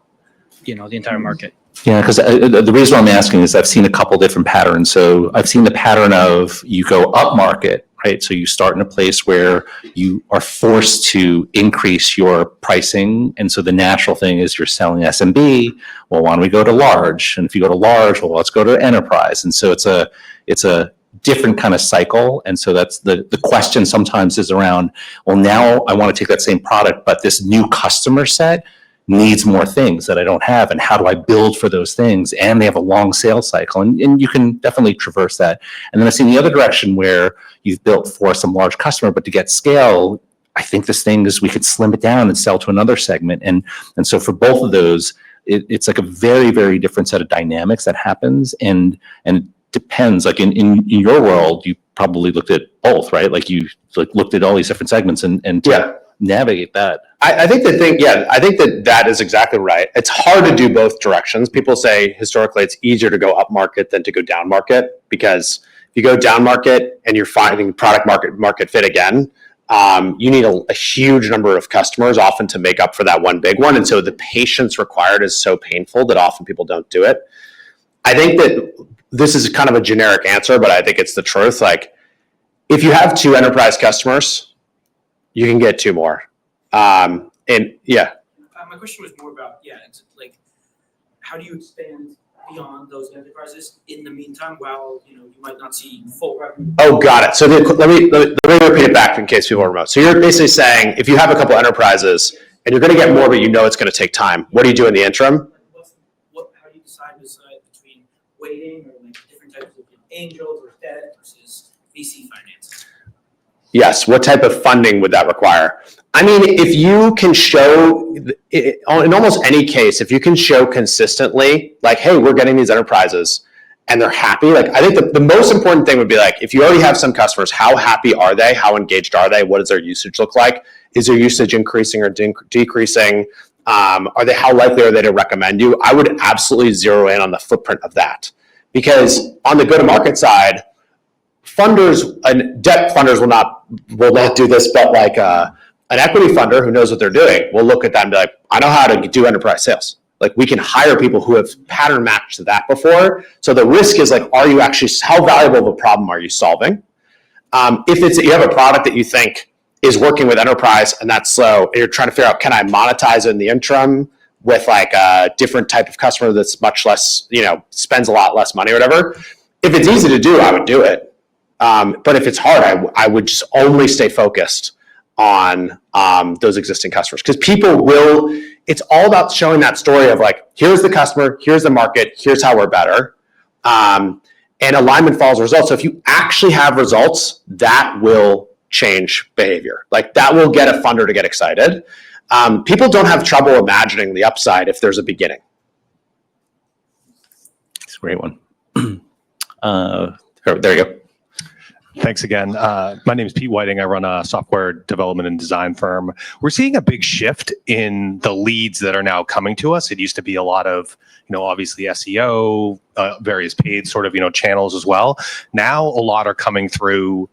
the entire market? Yeah, because the reason I'm asking is I've seen a couple different patterns. So I've seen the pattern of you go up market, right? So you start in a place where you are forced to increase your pricing. And so the natural thing is you're selling SMB. Well, why don't we go to large? And if you go to large, well, let's go to enterprise. And so it's a different kind of cycle. And so that's the question sometimes is around, well, now I want to take that same product, but this new customer set needs more things that I don't have, and how do I build for those things? And they have a long sales cycle, and you can definitely traverse that. And then I've seen the other direction where you've built for some large customer, but to get scale, I think this thing is we could slim it down and sell to another segment. And so for both of those, it's like a very, very different set of dynamics that happens, and it depends. Like in your world, you probably looked at both, right? Like you looked at all these different segments and navigate that. I think that is exactly right. It's hard to do both directions. People say historically it's easier to go up market than to go down market, because if you go down market and you're finding product market fit again, you need a huge number of customers often to make up for that one big one. And so the patience required is so painful that often people don't do it. I think that this is kind of a generic answer, but I think it's the truth. Like, if you have 2 enterprise customers, you can get 2 more. My question was more about, it's like, how do you expand beyond those enterprises in the meantime while, you might not see full revenue? Oh, got it. So let me repeat it back in case people are remote. So you're basically saying if you have a couple enterprises and you're going to get more, but it's going to take time, what do you do in the interim? How do you decide between waiting or like different types of angels or debt versus VC financing? Yes. What type of funding would that require? I mean, if you can show, in almost any case, if you can show consistently, like, hey, we're getting these enterprises and they're happy. Like, I think the most important thing would be, like, if you already have some customers, how happy are they? How engaged are they? What does their usage look like? Is their usage increasing or decreasing? How likely are they to recommend you? I would absolutely zero in on the footprint of that, because on the go-to-market side, funders and debt funders will not do this, but like an equity funder who knows what they're doing will look at that and be like, I know how to do enterprise sales. Like, we can hire people who have pattern matched that before. So the risk is, like, how valuable of a problem are you solving? If you have a product that you think is working with enterprise and that's slow, and you're trying to figure out, can I monetize it in the interim with like a different type of customer that's much less, spends a lot less money or whatever. If it's easy to do, I would do it. But if it's hard, I would just only stay focused on those existing customers, because it's all about showing that story of, like, here's the customer, here's the market, here's how we're better. And alignment follows results. So if you actually have results, that will change behavior. Like, that will get a funder to get excited. People don't have trouble imagining the upside if there's a beginning. It's a great one. There you go. Thanks again. My name is Pete Whiting. I run a software development and design firm. We're seeing a big shift in the leads that are now coming to us. It used to be a lot of, obviously SEO, various paid sort of, channels as well. Now a lot are coming through,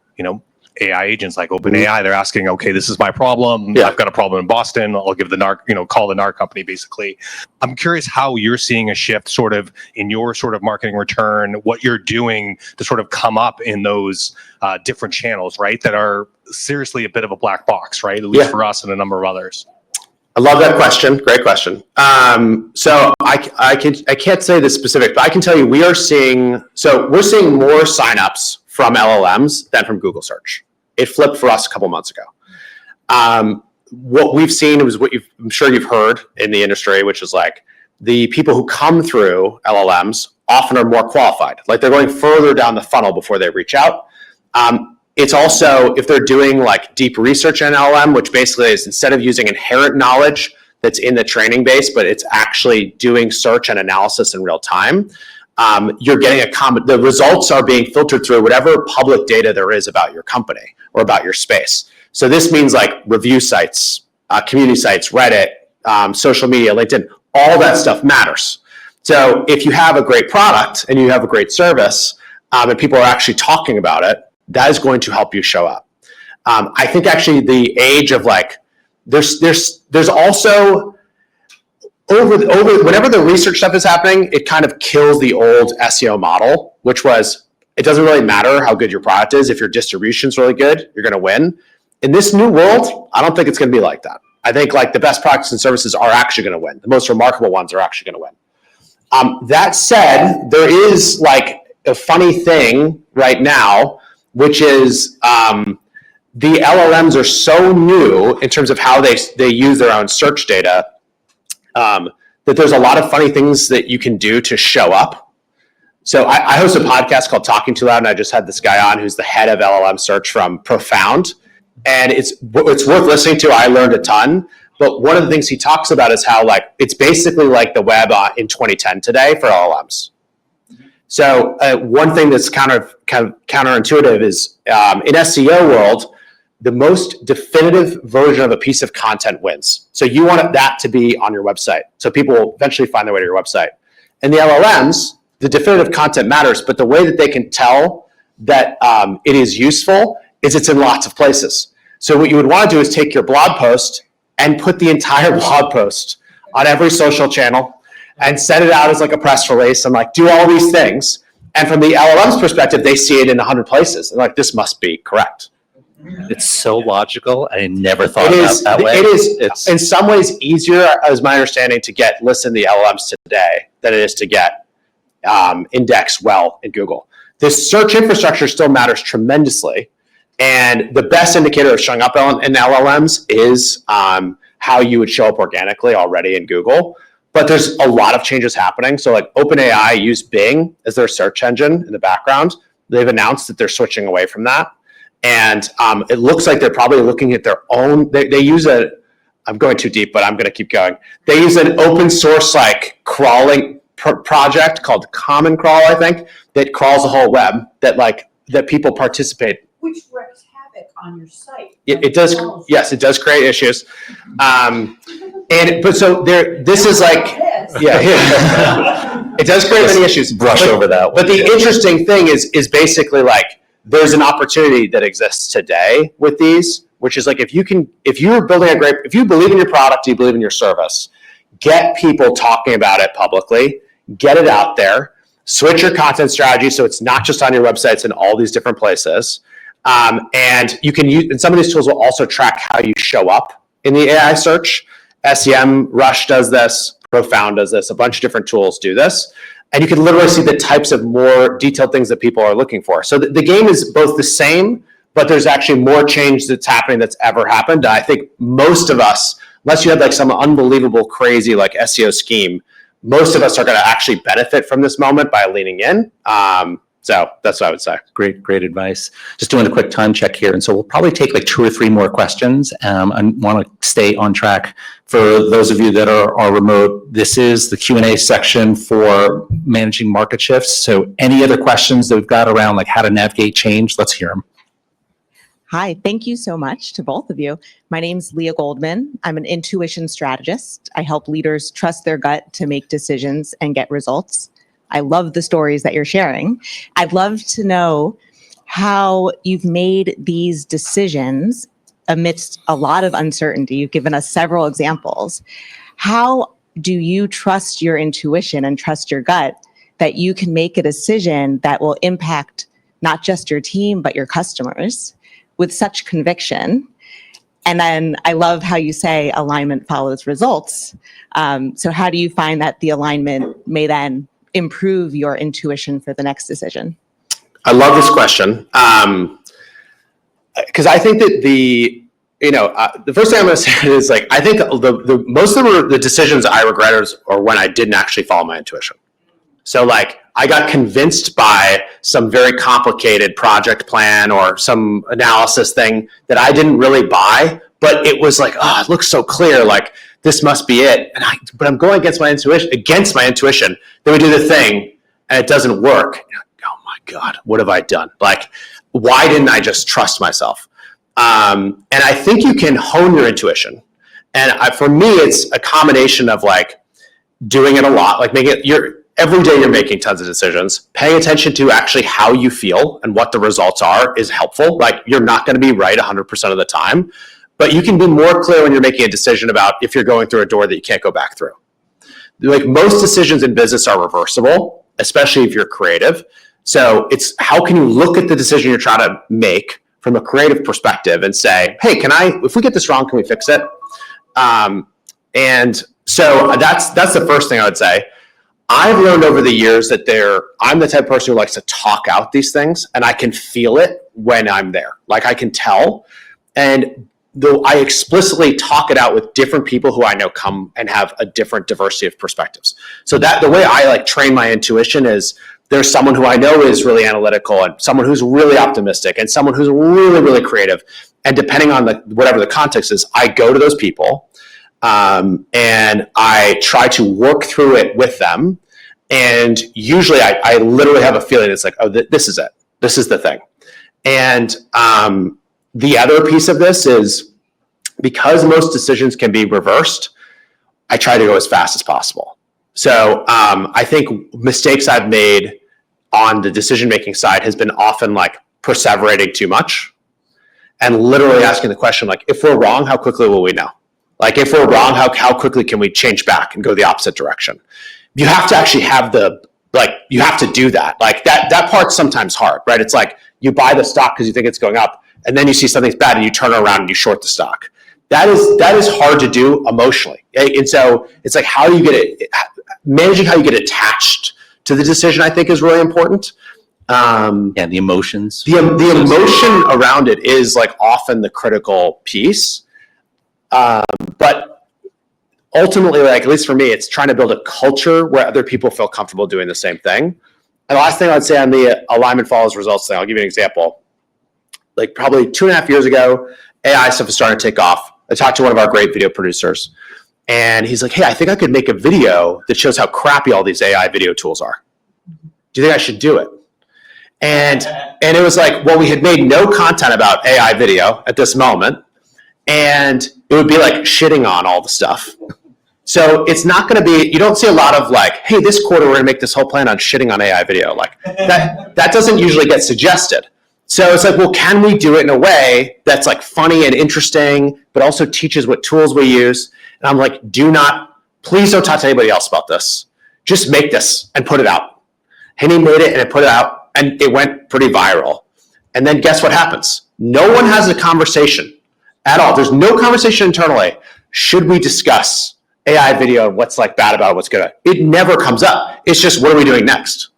AI agents like OpenAI. They're asking, okay, this is my problem. I've got a problem in Boston. I'll give the NAR, call the NAR company basically. I'm curious how you're seeing a shift sort of in your sort of marketing return, what you're doing to sort of come up in those different channels, right? That are seriously a bit of a black box, right? At least for us and a number of others. I love that question. Great question. So I can't say the specific, but I can tell you we're seeing more signups from LLMs than from Google search. It flipped for us a couple months ago. What we've seen was what I'm sure you've heard in the industry, which is like the people who come through LLMs often are more qualified. Like, they're going further down the funnel before they reach out. It's also, if they're doing like deep research in LLM, which basically is, instead of using inherent knowledge that's in the training base, but it's actually doing search and analysis in real time, you're getting the results are being filtered through whatever public data there is about your company or about your space. So this means like review sites, community sites, Reddit, social media, LinkedIn, all that stuff matters. So if you have a great product and you have a great service, and people are actually talking about it, that is going to help you show up. I think actually the age of like, there's also whenever the research stuff is happening, it kind of kills the old SEO model, which was, it doesn't really matter how good your product is. If your distribution's really good, you're going to win. In this new world, I don't think it's going to be like that. I think like the best products and services are actually going to win. The most remarkable ones are actually going to win. That said, there is like a funny thing right now, which is the LLMs are so new in terms of how they use their own search data, that there's a lot of funny things that you can do to show up. So I host a podcast called Talking Too Loud, and I just had this guy on who's the head of LLM search from Profound. And it's worth listening to. I learned a ton. But one of the things he talks about is how like it's basically like the web in 2010 today for LLMs. So one thing that's kind of counterintuitive is in SEO world, the most definitive version of a piece of content wins. So you want that to be on your website. So people will eventually find their way to your website. And the LLMs, the definitive content matters, but the way that they can tell that it is useful is it's in lots of places. So what you would want to do is take your blog post and put the entire blog post on every social channel and send it out as like a press release and like do all these things. And from the LLM's perspective, they see it in 100 places. They're like, this must be correct. It's so logical. I never thought about it that way. It is in some ways easier, as my understanding, to get listed in the LLMs today than it is to get indexed well in Google. This search infrastructure still matters tremendously. And the best indicator of showing up in LLMs is how you would show up organically already in Google. But there's a lot of changes happening. So like OpenAI used Bing as their search engine in the background. They've announced that they're switching away from that. And it looks like they're probably looking at their own, they use I'm going too deep, but I'm going to keep going. They use an open source like crawling project called Common Crawl, I think, that crawls the whole web that people participate. Which wreaks havoc on your site. It does. Yes, it does create issues. But so this is like, it does create many issues. Brush over that one. But the interesting thing is basically like, there's an opportunity that exists today with these, which is like, if you believe in your product, you believe in your service, get people talking about it publicly, get it out there, switch your content strategy so it's not just on your websites in all these different places. And you can use, and some of these tools will also track how you show up in the AI search. SEM Rush does this, Profound does this, a bunch of different tools do this. And you can literally see the types of more detailed things that people are looking for. So the game is both the same, but there's actually more change that's happening that's ever happened. I think most of us, unless you have like some unbelievable crazy like SEO scheme, most of us are going to actually benefit from this moment by leaning in. So that's what I would say. Great advice. Just doing a quick time check here. And so we'll probably take like 2 or 3 more questions. I want to stay on track. For those of you that are remote, this is the Q&A section for managing market shifts. So any other questions that we've got around like how to navigate change, let's hear them. Hi, thank you so much to both of you. My name's Leah Goldman. I'm an intuition strategist. I help leaders trust their gut to make decisions and get results. I love the stories that you're sharing. I'd love to know how you've made these decisions amidst a lot of uncertainty. You've given us several examples. How do you trust your intuition and trust your gut that you can make a decision that will impact not just your team, but your customers with such conviction? And then I love how you say alignment follows results. So how do you find that the alignment may then improve your intuition for the next decision? I love this question. Because I think that the first thing I'm going to say is like, I think the most of the decisions I regret are when I didn't actually follow my intuition. So like I got convinced by some very complicated project plan or some analysis thing that I didn't really buy, but it was like, oh, it looks so clear. Like this must be it. But I'm going against my intuition. Then we do the thing and it doesn't work. Oh my God, what have I done? Like, why didn't I just trust myself? And I think you can hone your intuition. And for me, it's a combination of like, doing it a lot, like every day you're making tons of decisions. Paying attention to actually how you feel and what the results are is helpful. Like you're not going to be right 100% of the time, but you can be more clear when you're making a decision about if you're going through a door that you can't go back through. Like most decisions in business are reversible, especially if you're creative. So it's how can you look at the decision you're trying to make from a creative perspective and say, hey, if we get this wrong, can we fix it? And so that's the first thing I would say. I've learned over the years that I'm the type of person who likes to talk out these things, and I can feel it when I'm there. Like I can tell. And though I explicitly talk it out with different people who I know come and have a different diversity of perspectives. So that the way I like train my intuition is there's someone who I know is really analytical and someone who's really optimistic and someone who's really, really creative. And depending on whatever the context is, I go to those people and I try to work through it with them. And usually I literally have a feeling it's like, oh, this is it. This is the thing. And the other piece of this is because most decisions can be reversed, I try to go as fast as possible. So I think mistakes I've made on the decision-making side has been often like perseverating too much and literally asking the question, like, if we're wrong, how quickly will we know? Like, if we're wrong, how quickly can we change back and go the opposite direction? You have to actually have you have to do that. Like that part's sometimes hard, right? It's like you buy the stock because you think it's going up and then you see something's bad and you turn around and you short the stock. That is hard to do emotionally. And so it's like how you get it, managing how you get attached to the decision, I think is really important. The emotions. The emotion around it is like often the critical piece. But ultimately, like at least for me, it's trying to build a culture where other people feel comfortable doing the same thing. And the last thing I'd say on the alignment follows results thing, I'll give you an example. Like probably 2.5 years ago, AI stuff was starting to take off. I talked to one of our great video producers and he's like, hey, I think I could make a video that shows how crappy all these AI video tools are. Do you think I should do it? And it was like, well, we had made no content about AI video at this moment. And it would be like shitting on all the stuff. So it's not going to be, you don't see a lot of like, hey, this quarter, we're going to make this whole plan on shitting on AI video. Like that doesn't usually get suggested. So it's like, well, can we do it in a way that's like funny and interesting, but also teaches what tools we use? And I'm like, please don't talk to anybody else about this. Just make this and put it out. And he made it and it put it out and it went pretty viral. And then guess what happens? No one has a conversation at all. There's no conversation internally. Should we discuss AI video, what's like bad about it, what's good? It never comes up. It's just, what are we doing next?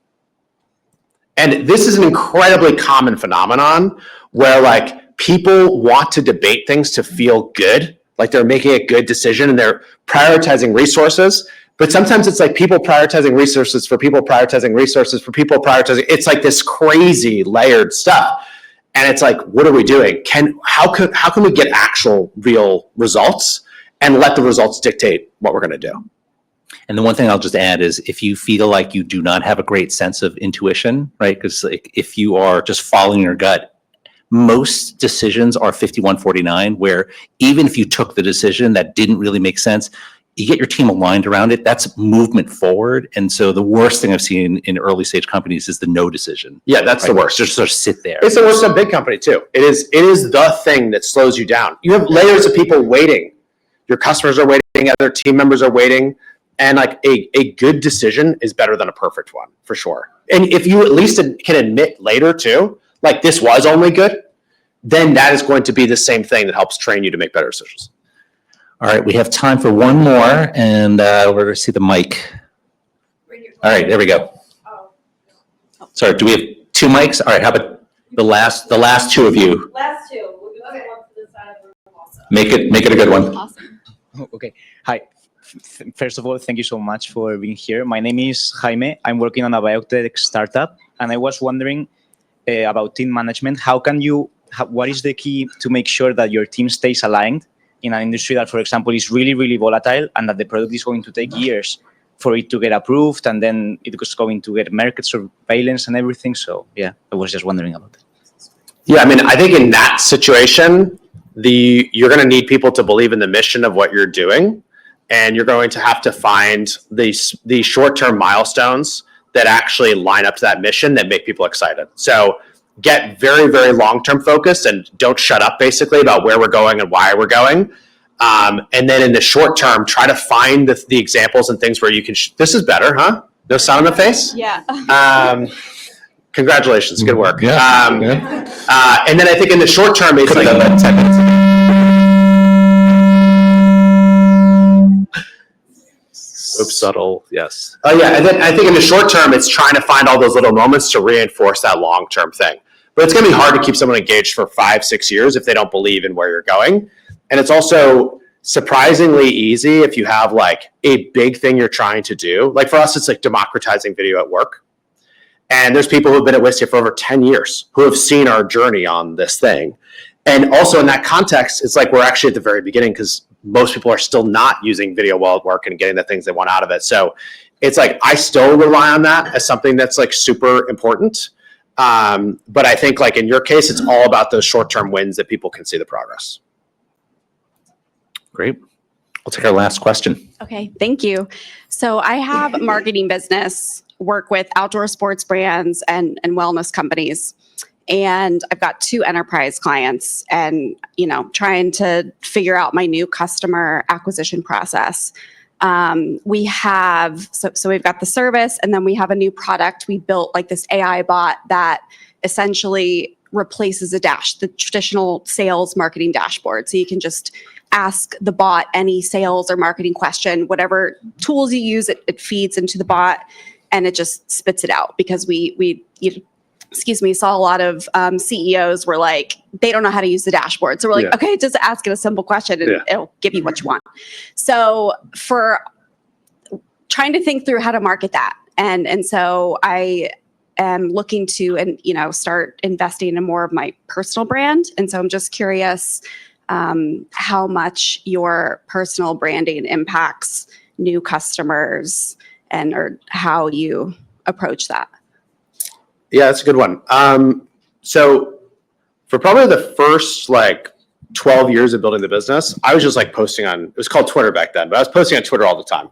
And this is an incredibly common phenomenon where like people want to debate things to feel good, like they're making a good decision and they're prioritizing resources. But sometimes it's like people prioritizing resources for people prioritizing resources for people prioritizing. It's like this crazy layered stuff. And it's like, what are we doing? How can we get actual real results and let the results dictate what we're going to do? And the one thing I'll just add is if you feel like you do not have a great sense of intuition, right? Because like if you are just following your gut, most decisions are 51-49, where even if you took the decision that didn't really make sense, you get your team aligned around it. That's movement forward. And so the worst thing I've seen in early stage companies is the no decision. Yeah, that's the worst. Just sort of sit there. It's the worst in a big company too. It is the thing that slows you down. You have layers of people waiting. Your customers are waiting, other team members are waiting. And like a good decision is better than a perfect one, for sure. And if you at least can admit later too, like this was only good, then that is going to be the same thing that helps train you to make better decisions. All right, we have time for one more, and we're going to see the mic. All right, there we go. Sorry, do we have two mics? All right, how about the last two of you? Last two. We'll do one for the side of the room also. Make it a good one. Awesome. Okay. Hi. First of all, thank you so much for being here. My name is Jaime. I'm working on a biotech startup, and I was wondering about team management. What is the key to make sure that your team stays aligned in an industry that, for example, is really, really volatile and that the product is going to take years for it to get approved and then it was going to get market surveillance and everything? So, yeah, I was just wondering about that. Yeah, I mean, I think in that situation, you're going to need people to believe in the mission of what you're doing. and you're going to have to find these short-term milestones that actually line up to that mission that make people excited. So get very, very long-term focused and don't shut up basically about where we're going and why we're going. And then in the short term, try to find the examples and things where you can, this is better, huh? No sound in the face? Yeah. Congratulations, good work. Yeah. And then I think in the short term, it's like, oops, subtle, yes. Oh yeah, and then I think in the short term, it's trying to find all those little moments to reinforce that long-term thing. But it's gonna be hard to keep someone engaged for 5-6 years if they don't believe in where you're going. And it's also surprisingly easy if you have like a big thing you're trying to do. Like for us, it's like democratizing video at work. And there's people who've been at Wistia for over 10 years who have seen our journey on this thing. And also in that context, it's like we're actually at the very beginning because most people are still not using video while at work and getting the things they want out of it. So it's like I still rely on that as something that's like super important. But I think like in your case, it's all about those short-term wins that people can see the progress. Great. We'll take our last question. Okay, thank you. So I have a marketing business, work with outdoor sports brands and wellness companies. And I've got 2 enterprise clients and, trying to figure out my new customer acquisition process. We have, so we've got the service and then we have a new product. We built like this AI bot that essentially replaces the traditional sales marketing dashboard. So you can just ask the bot any sales or marketing question, whatever tools you use, it feeds into the bot and it just spits it out because we saw a lot of CEOs were like, they don't know how to use the dashboard. So we're like, okay, just ask it a simple question and it'll give you what you want. So for trying to think through how to market that. And so I am looking to, start investing in more of my personal brand. And so I'm just curious how much your personal branding impacts new customers or how you approach that. Yeah, that's a good one. So for probably the first 12 years of building the business, I was just posting on, it was called Twitter back then, but I was posting on Twitter all the time.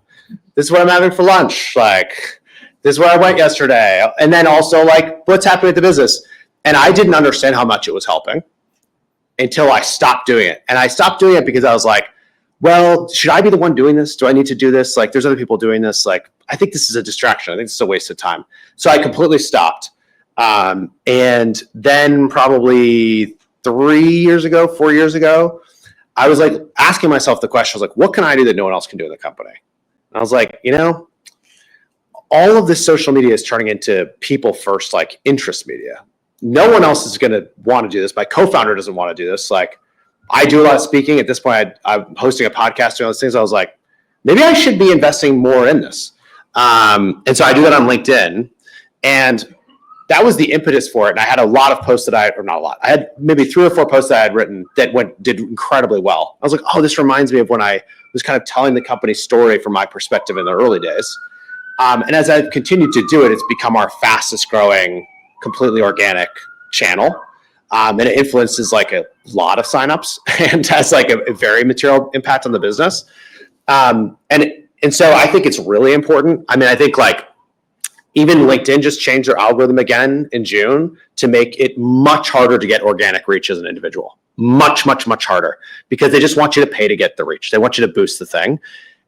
This is what I'm having for lunch. This is where I went yesterday. And then also what's happening with the business. And I didn't understand how much it was helping until I stopped doing it. And I stopped doing it because I was like, well, should I be the one doing this? Do I need to do this? There's other people doing this. I think this is a distraction. I think this is a waste of time. So I completely stopped. And then probably 4 years ago, I was asking myself the question, I was like, what can I do that no one else can do in the company? And I was like, all of this social media is turning into people first, interest media. No one else is going to want to do this. My co-founder doesn't want to do this. I do a lot of speaking. At this point, I'm hosting a podcast, doing all those things. I was like, maybe I should be investing more in this. And so I do that on LinkedIn. And that was the impetus for it. And I had a lot of posts I had maybe 3 or 4 posts that I had written that did incredibly well. I was like, oh, this reminds me of when I was kind of telling the company's story from my perspective in the early days. And as I've continued to do it, it's become our fastest growing, completely organic channel. And it influences a lot of signups and has a very material impact on the business. And so I think it's really important. I mean, I think even LinkedIn just changed their algorithm again in June to make it much harder to get organic reach as an individual. Much, much, much harder because they just want you to pay to get the reach. They want you to boost the thing.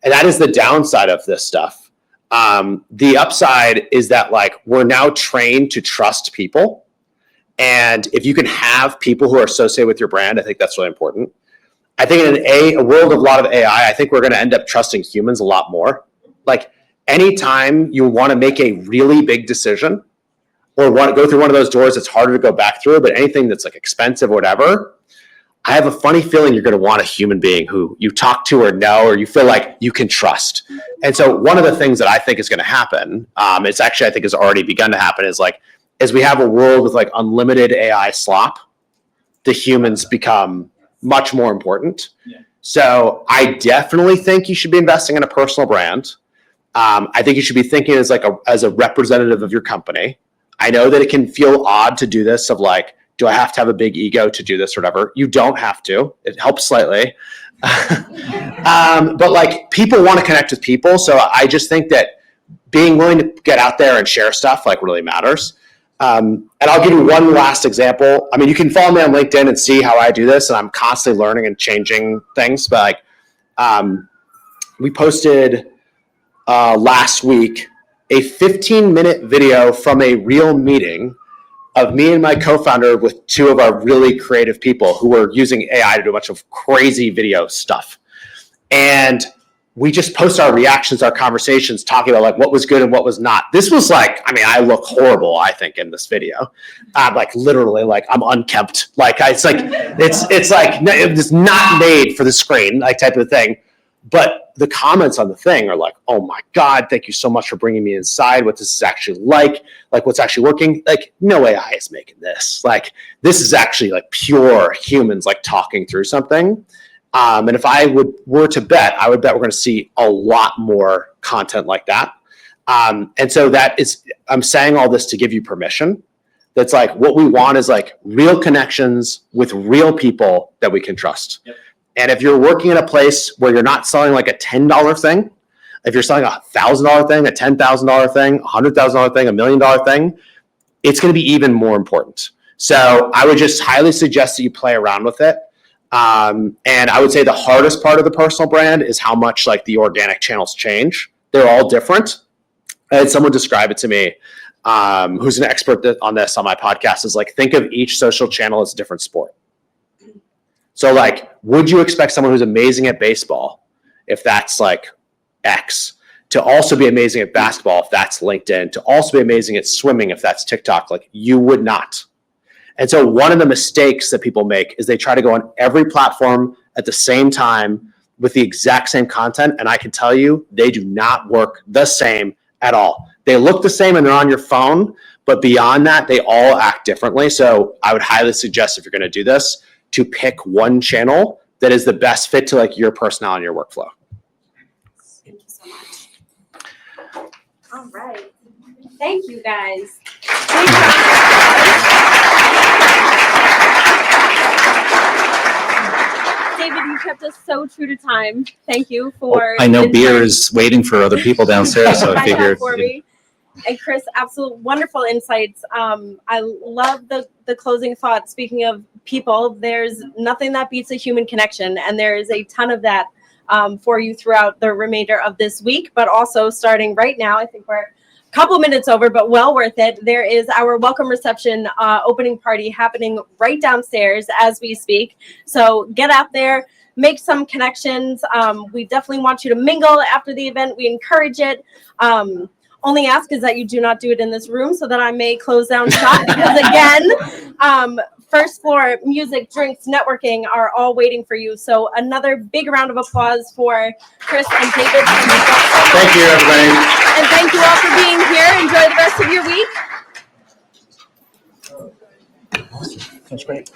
And that is the downside of this stuff. The upside is that we're now trained to trust people. And if you can have people who are associated with your brand, I think that's really important. I think in a world of a lot of AI, I think we're going to end up trusting humans a lot more. Anytime you want to make a really big decision or want to go through one of those doors, it's harder to go back through, but anything that's expensive or whatever, I have a funny feeling you're going to want a human being who you talk to or know, or you feel like you can trust. And so one of the things that I think is going to happen, it's actually, I think has already begun to happen is as we have a world with unlimited AI slop, the humans become much more important. Yeah. So I definitely think you should be investing in a personal brand. I think you should be thinking as a representative of your company. I know that it can feel odd to do this of do I have to have a big ego to do this or whatever? You don't have to. It helps slightly. But like people want to connect with people. So I just think that being willing to get out there and share stuff like really matters. And I'll give you one last example. I mean, you can follow me on LinkedIn and see how I do this, and I'm constantly learning and changing things. But like, we posted last week a 15-minute video from a real meeting of me and my co-founder with two of our really creative people who were using AI to do a bunch of crazy video stuff. And we just post our reactions, our conversations, talking about like what was good and what was not. This was like, I mean, I look horrible, I think, in this video. Like literally, like I'm unkempt. Like it's like it's not made for the screen, like type of thing. But the comments on the thing are like, oh my God, thank you so much for bringing me inside what this is actually like what's actually working. Like no AI is making this. Like this is actually like pure humans like talking through something. And if I were to bet, I would bet we're going to see a lot more content like that. And so that is, I'm saying all this to give you permission. That's like what we want is like real connections with real people that we can trust. Yep. And if you're working in a place where you're not selling like a $10 thing, if you're selling a $1,000 thing, a $10,000 thing, a $100,000 thing, $1 million thing, it's going to be even more important. So I would just highly suggest that you play around with it. And I would say the hardest part of the personal brand is how much like the organic channels change. They're all different. I had someone describe it to me, who's an expert on this on my podcast, is like, think of each social channel as a different sport. So like, would you expect someone who's amazing at baseball, if that's like X, to also be amazing at basketball, if that's LinkedIn, to also be amazing at swimming, if that's TikTok? Like you would not. And so one of the mistakes that people make is they try to go on every platform at the same time with the exact same content. And I can tell you, they do not work the same at all. They look the same and they're on your phone, but beyond that, they all act differently. So I would highly suggest, if you're going to do this, to pick one channel that is the best fit to like your personality and your workflow. Thank you so much. All right. Thank you guys. David, you kept us so true to time. Thank you for. I know beer is waiting for other people downstairs, so I figured. For me. And Chris, absolute wonderful insights. I love the closing thought. Speaking of people, there's nothing that beats a human connection, and there is a ton of that for you throughout the remainder of this week, but also starting right now. I think we're a couple minutes over, but well worth it. There is our welcome reception opening party happening right downstairs as we speak. So get out there, make some connections. We definitely want you to mingle after the event. We encourage it. Only ask is that you do not do it in this room so that I may close down shop, because again, first floor, music, drinks, networking are all waiting for you. So another big round of applause for Chris and David. Thank you, everybody. And thank you all for being here. Enjoy the rest of your week. That's great.